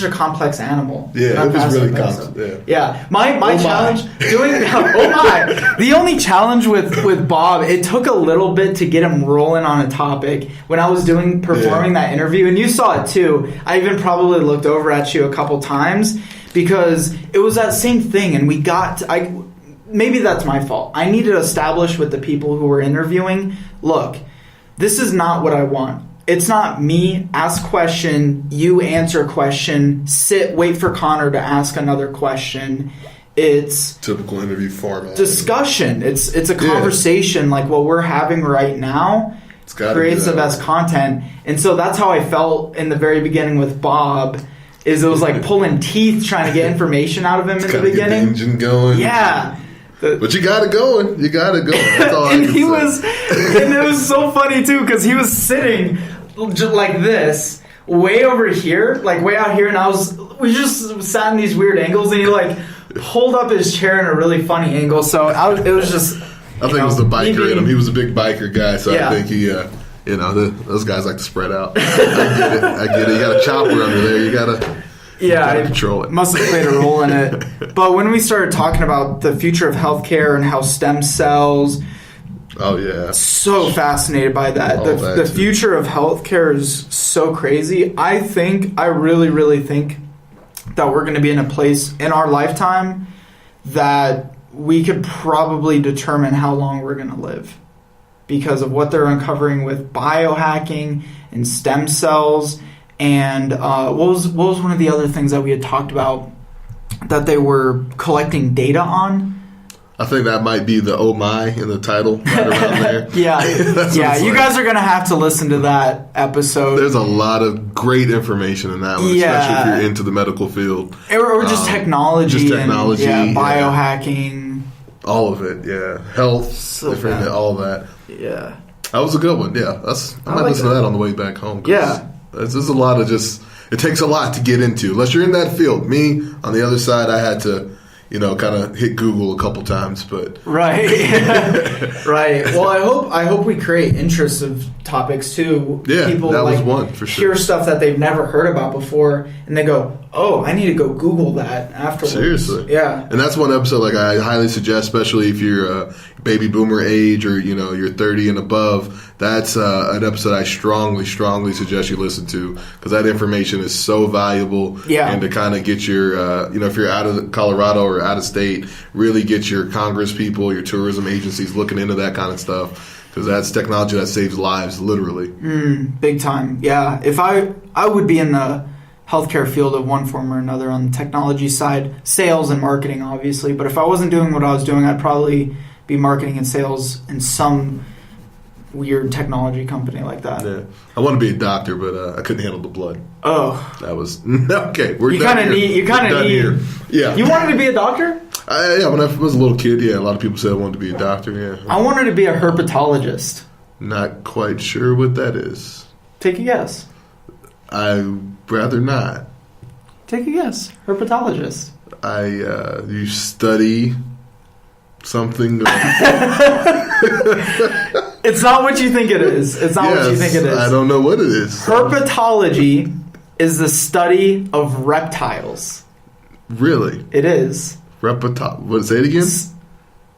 complex animal. Yeah, it was really complex. Yeah, my challenge the only challenge with Bob, it took a little bit to get him rolling on a topic. When I was performing that interview, and you saw it too, I even probably looked over at you a couple times. Because it was that same thing, and maybe that's my fault. I needed to establish with the people who were interviewing, look, this is not what I want. It's not me, ask question, you answer question, wait for Connor to ask another question. It's typical interview format. Discussion. It's a conversation like what we're having right now. Creates the best content. And so that's how I felt in the very beginning with Bob. It was like pulling teeth trying to get information out of him in the beginning. Get the engine going. Yeah. But you got it going. That's all and it was so funny too, because he was sitting just like this, way over here, like way out here, and we just sat in these weird angles, and he like pulled up his chair in a really funny angle. So it was just. I think it was the biker in him. He was a big biker guy, so I think he. Those guys like to spread out. I get it. You got a chopper under there. You got to control it. Must have played a role in it. But when we started talking about the future of healthcare and how stem cells... Oh, yeah. So fascinated by that. The future of healthcare is so crazy. I really, really think that we're going to be in a place in our lifetime that we could probably determine how long we're going to live. Because of what they're uncovering with biohacking and stem cells, and what was one of the other things that we had talked about that they were collecting data on? I think that might be the "Oh My" in the title right around there. Yeah. You guys are gonna have to listen to that episode. There's a lot of great information in that one, especially if you're into the medical field or just technology, and biohacking, all of it. Yeah, health, all of that. Yeah, that was a good one. Yeah, I might listen to that on the way back home. Yeah, there's a lot of it takes a lot to get into unless you're in that field. Me, on the other side, I had to, kind of hit Google a couple times, but right. Well, I hope we create interest of topics too. Yeah, people that was one for sure. Hear stuff that they've never heard about before, and they go, "Oh, I need to go Google that afterwards." Seriously, yeah. And that's one episode I highly suggest, especially if you're a baby boomer age or you're 30 and above. That's an episode I strongly suggest you listen to because that information is so valuable. Yeah. And to kind of get your, if you're out of Colorado or out of state, really get your Congress people, your tourism agencies looking into that kind of stuff because that's technology that saves lives, literally. Big time. Yeah. If I would be in the healthcare field of one form or another on the technology side, sales and marketing, obviously. But if I wasn't doing what I was doing, I'd probably be marketing and sales in some weird technology company like that. Yeah, I want to be a doctor, but I couldn't handle the blood. Oh, that was okay. We're you kind of need. Yeah, you wanted to be a doctor? Yeah, when I was a little kid, a lot of people said I wanted to be a doctor. Yeah, I wanted to be a herpetologist. Not quite sure what that is. Take a guess. I'd rather not. Take a guess. Herpetologist. You study something. It's not what you think it is. It's not what you think it is. I don't know what it is. Herpetology is the study of reptiles. Really? It is. What? Say it again?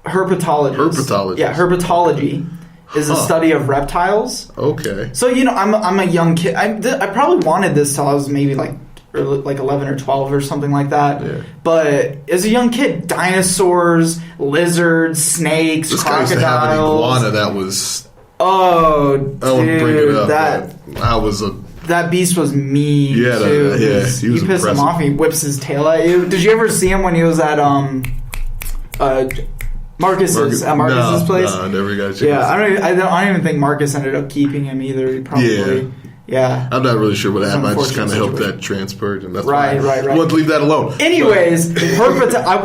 Herpetologist. Yeah, herpetology is the study of reptiles. Okay. So, I'm a young kid. I probably wanted this till I was maybe like 11 or 12 or something like that. Yeah. But as a young kid, dinosaurs, lizards, snakes, crocodiles. Guy used to have an iguana that was... Oh, dude. I won't bring it up. That beast was mean, too. He was piss him off. He whips his tail at you. Did you ever see him when he was at Marcus's place? No, I never got a chance. Yeah, I don't even think Marcus ended up keeping him either. He probably... Yeah. I'm not really sure what happened. I just kind of helped that transferred, and that's right. I want to leave that alone. Anyways,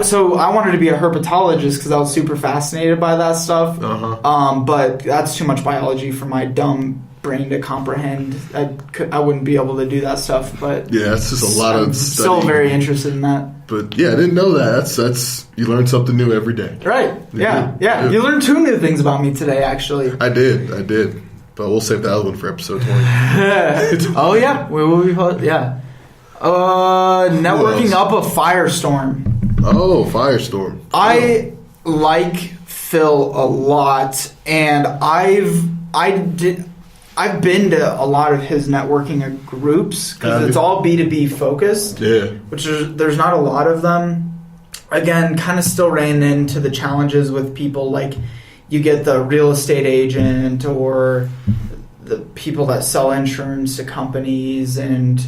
so I wanted to be a herpetologist because I was super fascinated by that stuff. But that's too much biology for my dumb brain to comprehend. I wouldn't be able to do that stuff. But yeah, it's just a lot of study. Still very interested in that. But yeah, I didn't know that. That's you learn something new every day. Right. Yeah. You learned 2 new things about me today, actually. I did. But we'll save the other one for episode 20. Oh, yeah. We will be... Yeah. Networking up a firestorm. Oh, firestorm. I like Phil a lot, and I've been to a lot of his networking groups because it's all B2B focused. Yeah. Which there's not a lot of them. Again, kind of still ran into the challenges with people like... You get the real estate agent or the people that sell insurance to companies, and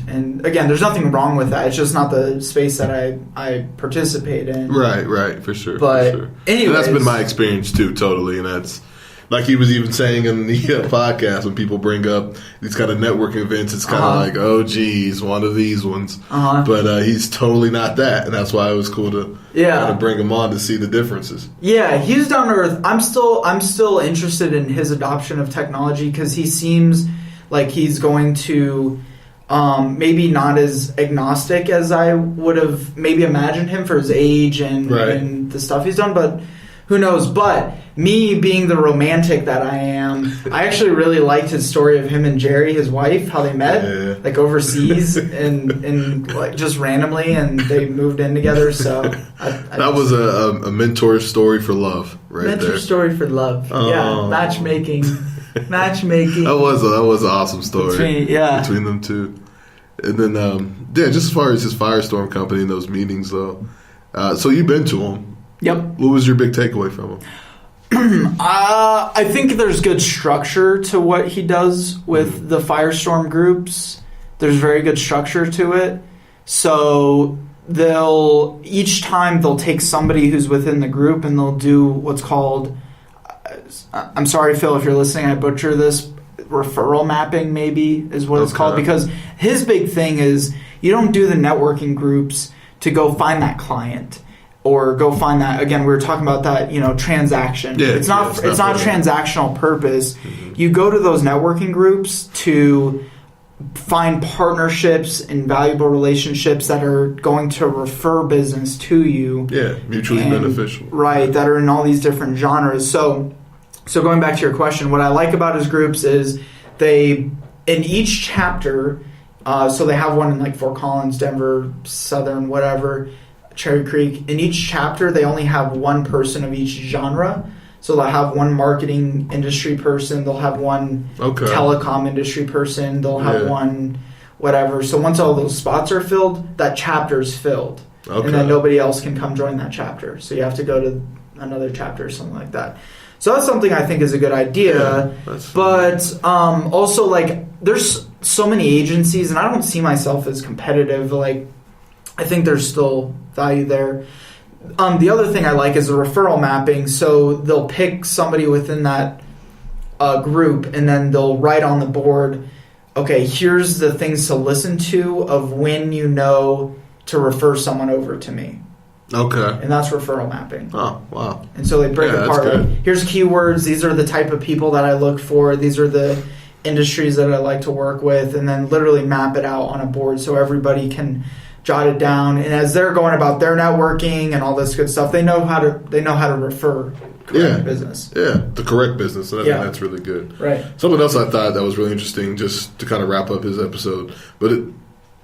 again, there's nothing wrong with that. It's just not the space that I participate in. Right, for sure. But anyways, that's been my experience too, totally, and that's like he was even saying in the podcast when people bring up these kind of networking events, it's kind of like, oh, geez, one of these ones. But he's totally not that, and that's why it was cool to kind of bring him on to see the differences. Yeah, he's down to earth. I'm still interested in his adoption of technology because he seems like he's going to maybe not as agnostic as I would have maybe imagined him for his age and the stuff he's done, but who knows? But me being the romantic that I am, I actually really liked his story of him and Jerry, his wife, how they met, like overseas and like just randomly, and they moved in together. So that was a mentor story for love, right? Mentor story for love. Yeah, matchmaking. That was an awesome story between them two. And then just as far as his Firestorm company and those meetings though, so you've been to them. Yep. What was your big takeaway from him? I think there's good structure to what he does with the Firestorm groups. There's very good structure to it. So each time they'll take somebody who's within the group and they'll do what's called, I'm sorry, Phil, if you're listening, I butcher this, referral mapping maybe is what it's called, because his big thing is you don't do the networking groups to go find that client or go find that, again, we were talking about that, transaction. Yeah, it's not transactional purpose. Mm-hmm. You go to those networking groups to find partnerships and valuable relationships that are going to refer business to you. Yeah, mutually beneficial. Right, that are in all these different genres. So going back to your question, what I like about his groups is in each chapter, so they have one in like Fort Collins, Denver, Southern, whatever, Cherry Creek. In each chapter, they only have one person of each genre. So they'll have one marketing industry person, they'll have one telecom industry person, they'll have one whatever. So once all those spots are filled, that chapter's filled. Okay. And then nobody else can come join that chapter. So you have to go to another chapter or something like that. So that's something I think is a good idea. Yeah, but also, like, there's so many agencies, and I don't see myself as competitive. Like, I think there's still value there. The other thing I like is the referral mapping. So they'll pick somebody within that group, and then they'll write on the board, okay, here's the things to listen to of when you know to refer someone over to me. Okay. And that's referral mapping. Oh, wow. And so they break it apart. Like, here's keywords. These are the type of people that I look for. These are the industries that I like to work with. And then literally map it out on a board so everybody can jot it down. And as they're going about their networking and all this good stuff, they know how to refer correct business. Yeah, the correct business. And I think that's really good. Right. Something else I thought that was really interesting, just to kind of wrap up his episode,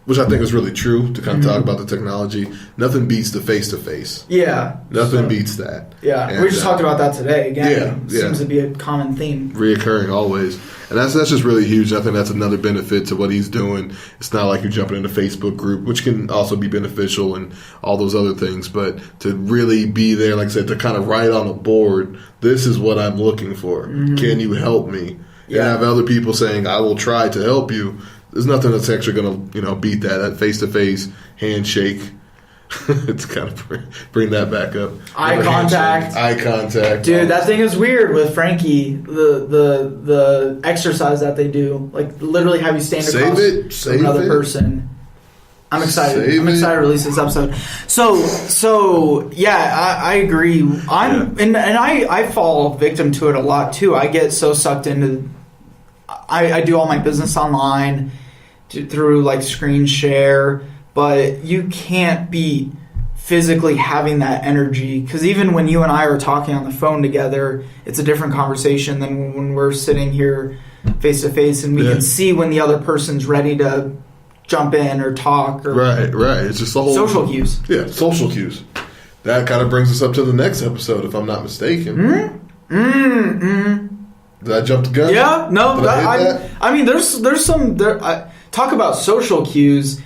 which I think is really true, to kind of talk about the technology. Nothing beats the face-to-face. Yeah. Nothing beats that. Yeah. And we just talked about that today. Again, seems to be a common theme. Reoccurring always. And that's just really huge. I think that's another benefit to what he's doing. It's not like you're jumping in a Facebook group, which can also be beneficial and all those other things. But to really be there, like I said, to kind of write on a board, this is what I'm looking for. Mm-hmm. Can you help me? Yeah. And have other people saying, I will try to help you. There's nothing that's actually going to beat that face-to-face handshake. It's kind of bring that back up. Eye contact. Dude, that thing is weird with Frankie. The exercise that they do, like literally have you stand across another person. I'm excited. I'm excited to release this episode. So yeah, I agree. And I fall victim to it a lot too. I get so sucked into. I do all my business online through like screen share, but you can't beat physically having that energy, because even when you and I are talking on the phone together, it's a different conversation than when we're sitting here face to face and we can see when the other person's ready to jump in or talk. Or right. It's just the whole social cues. Yeah, social cues. That kind of brings us up to the next episode, if I'm not mistaken. Did I jump the gun? Yeah, no. I mean, there's some. Talk about social cues.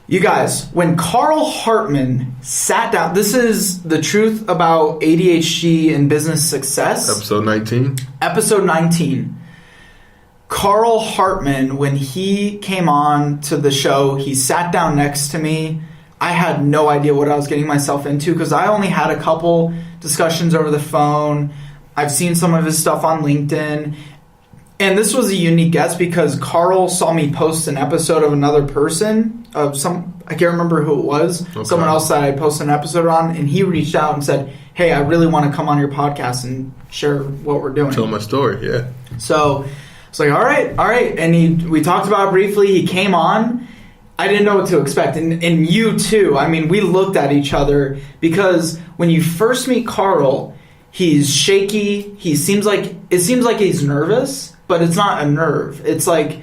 You guys, when Carl Hartman sat down, this is the truth about ADHD and business success. Episode 19. Episode 19. Carl Hartman, when he came on to the show, he sat down next to me. I had no idea what I was getting myself into, because I only had a couple discussions over the phone. I've seen some of his stuff on LinkedIn. And this was a unique guest because Carl saw me post an episode of another person, I can't remember who it was, someone else that I posted an episode on, and he reached out and said, hey, I really want to come on your podcast and share what we're doing. Tell my story, yeah. So it's like, all right. And we talked about it briefly. He came on. I didn't know what to expect. And you too. I mean, we looked at each other, because when you first meet Carl, he's shaky. It seems like he's nervous, but it's not a nerve. It's almost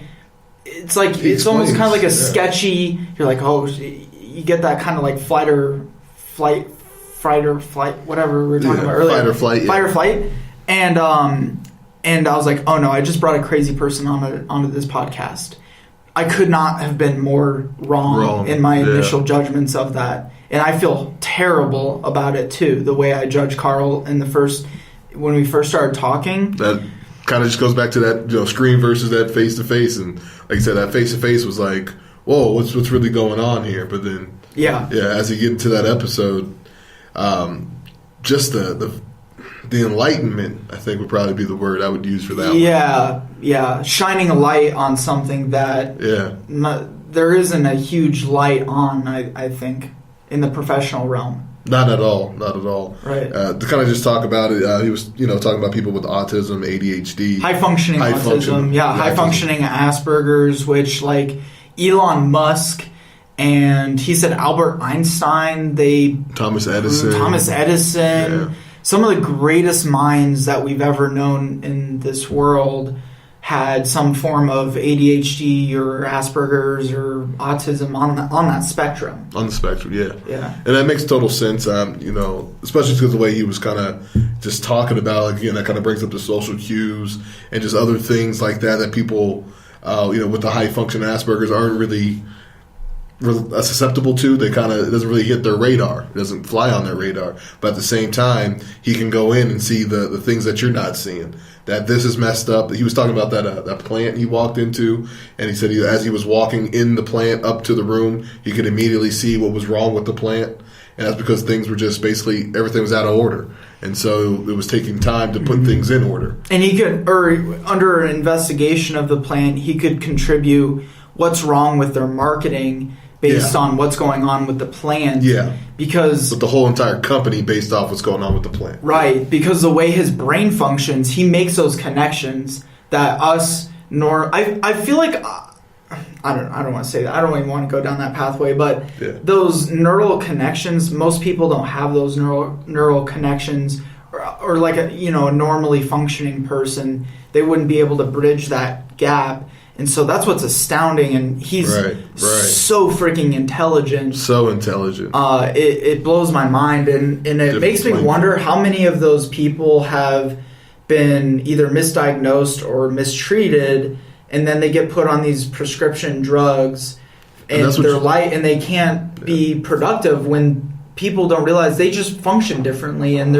kind of like a sketchy. You're like, oh, you get that kind of like fight or flight, whatever we were talking about earlier. Fight or flight. And I was like, oh no, I just brought a crazy person onto this podcast. I could not have been more wrong in my initial judgments of that. And I feel terrible about it too, the way I judged Carl when we first started talking. That kind of just goes back to that screen versus that face to face, and like I said, that face to face was like, whoa, what's really going on here? But then Yeah. Yeah, as you get into that episode, just the enlightenment, I think, would probably be the word I would use for that one. Yeah. Shining a light on something that there isn't a huge light on, I think, in the professional realm. Not at all. Right. To kind of just talk about it, he was, talking about people with autism, ADHD. High-functioning autism. High-functioning Asperger's, which, like, Elon Musk and he said Albert Einstein, Thomas Edison. Yeah. Some of the greatest minds that we've ever known in this world had some form of ADHD or Asperger's or autism on that spectrum. On the spectrum, yeah. Yeah. And that makes total sense, especially because the way he was kind of just talking about, again, that kind of brings up the social cues and just other things like that people, with the high-function Asperger's aren't really susceptible to. It doesn't really hit their radar. It doesn't fly on their radar. But at the same time, he can go in and see the things that you're not seeing. That this is messed up. He was talking about that plant he walked into, and he said as he was walking in the plant up to the room, he could immediately see what was wrong with the plant. And that's because things were just basically, everything was out of order. And so it was taking time to put things in order. And he could, under an investigation of the plant, he could contribute what's wrong with their marketing based on what's going on with the plant. Yeah. Because... But the whole entire company based off what's going on with the plant. Right. Because the way his brain functions, he makes those connections that us... I feel like... I don't want to say that. I don't even want to go down that pathway. But those neural connections, most people don't have those neural connections. Or like a normally functioning person, they wouldn't be able to bridge that gap. And so that's what's astounding, and he's so freaking intelligent. So intelligent. It blows my mind, and it makes me wonder how many of those people have been either misdiagnosed or mistreated, and then they get put on these prescription drugs, and they're light, and they can't be productive when people don't realize they just function differently, and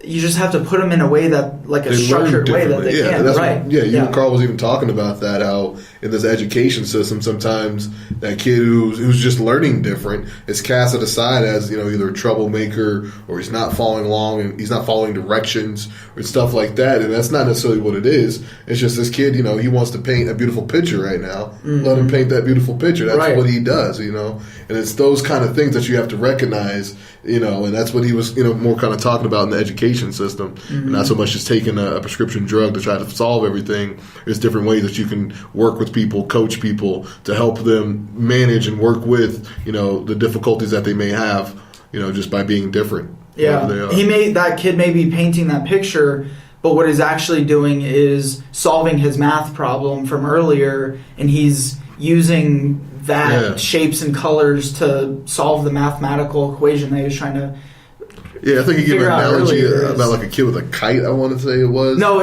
you just have to put them in a way that, like a structured way that they can. And Carl was even talking about that, how in this education system, sometimes that kid who's just learning different is casted aside as, either a troublemaker or he's not following along and he's not following directions or stuff like that. And that's not necessarily what it is. It's just this kid, he wants to paint a beautiful picture right now. Mm-hmm. Let him paint that beautiful picture. That's what he does, And it's those kind of things that you have to recognize, and that's what he was, more kind of talking about in the education system. Mm-hmm. Not so much just taking a prescription drug to try to solve everything. There's different ways that you can work with people, coach people to help them manage and work with, the difficulties that they may have, just by being different. Yeah. That kid may be painting that picture, but what he's actually doing is solving his math problem from earlier, and he's using that shapes and colors to solve the mathematical equation that he was trying to I think you gave an analogy about like a kid with a kite, I want to say it was. No,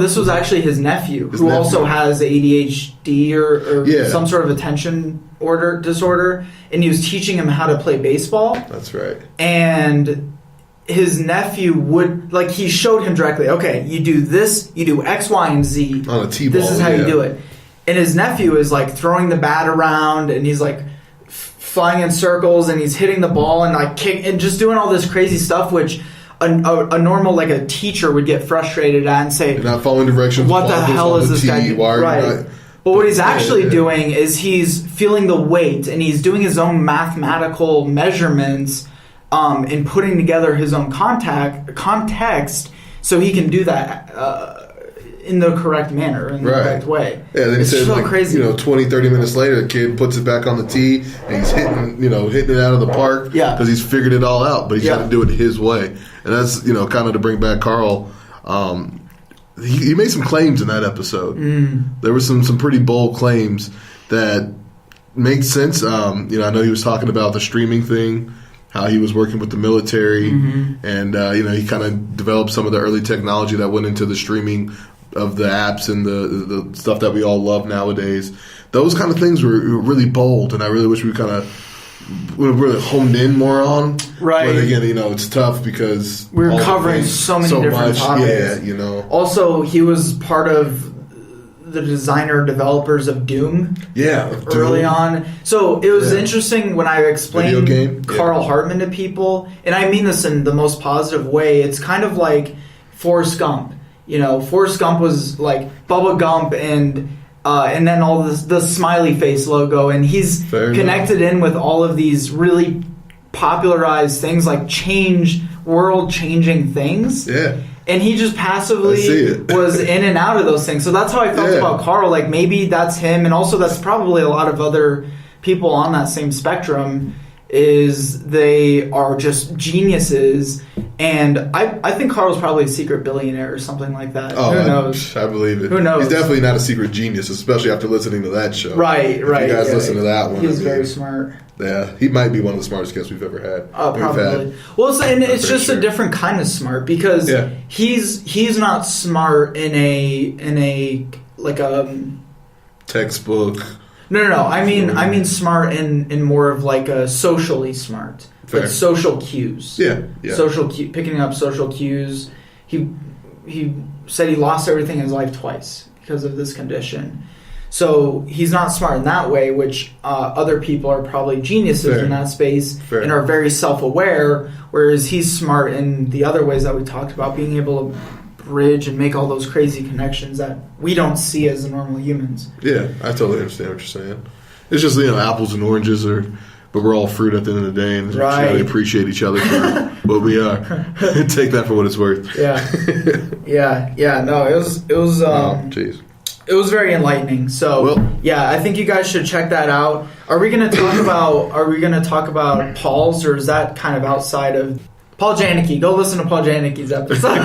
this was actually his nephew, who also has ADHD or some sort of attention disorder, and he was teaching him how to play baseball. That's right. And his nephew he showed him directly, okay, you do this, you do X, Y, and Z. On a T-ball. This is how you do it. And his nephew is like throwing the bat around, and he's like flying in circles, and he's hitting the ball and like kick and just doing all this crazy stuff, which a normal like a teacher would get frustrated at and say, "You're not following directions. What the hell is this guy doing?" Right. But what he's actually doing is he's feeling the weight, and he's doing his own mathematical measurements, and putting together his own context, so he can do that in the correct manner, in the correct way. Yeah, then it's he said, so crazy. 20, 30 minutes later, the kid puts it back on the tee, and he's hitting it out of the park because he's figured it all out, but he's got to do it his way. And that's, kind of to bring back Carl. He made some claims in that episode. There were some pretty bold claims that make sense. I know he was talking about the streaming thing, how he was working with the military, and he kind of developed some of the early technology that went into the streaming of the apps and the stuff that we all love nowadays. Those kind of things were really bold, and I really wish we kind of really honed in more on. Right. But again, it's tough because we're covering so many different topics. Yeah, Also, he was part of the designer developers of Doom. Yeah, early on. So it was interesting when I explained Carl Hartman to people, and I mean this in the most positive way. It's kind of like Forrest Gump. You know, Forrest Gump was like Bubba Gump and then all the smiley face logo, and he's connected in with all of these really popularized things like world-changing things. Yeah. And he just passively was in and out of those things. So that's how I felt about Carl. Like, maybe that's him, and also that's probably a lot of other people on that same spectrum, is they are just geniuses. And I think Carl's probably a secret billionaire or something like that. Oh, who knows? I believe it. Who knows? He's definitely not a secret genius, especially after listening to that show. Right. If you guys listen to that one. He's very smart. Yeah, he might be one of the smartest guests we've ever had. Oh, probably. Well, it's just a different kind of smart, because he's not smart in a textbook. No. I mean smart in more of like a socially smart. Like social cues. Yeah. Picking up social cues. He said he lost everything in his life twice because of this condition. So he's not smart in that way, which other people are probably geniuses in that space and are very self-aware, whereas he's smart in the other ways that we talked about, being able to bridge and make all those crazy connections that we don't see as normal humans. Yeah, I totally understand what you're saying. It's just, apples and oranges but we're all fruit at the end of the day, and we appreciate each other for what we are. Take that for what it's worth. Yeah. No, it was. Jeez. It was very enlightening. So, I think you guys should check that out. Are we going to talk about Paul's, or is that kind of outside of Paul Janicki? Go listen to Paul Janicki's episode.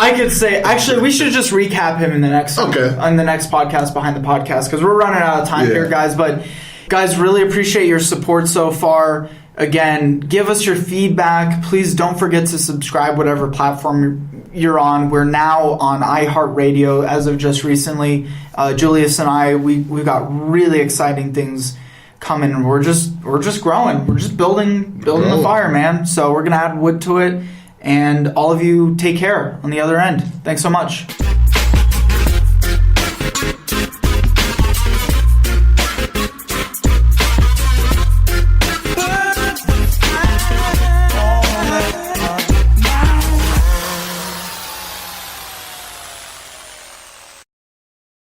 I could say, actually, we should just recap him in the next podcast, behind the podcast, because we're running out of time here, guys. But guys, really appreciate your support so far. Again, give us your feedback. Please don't forget to subscribe, whatever platform you're on. We're now on iHeartRadio as of just recently. Julius and I, we've got really exciting things coming, and we're just growing. We're just building the fire, man. So we're gonna add wood to it, and all of you take care on the other end. Thanks so much.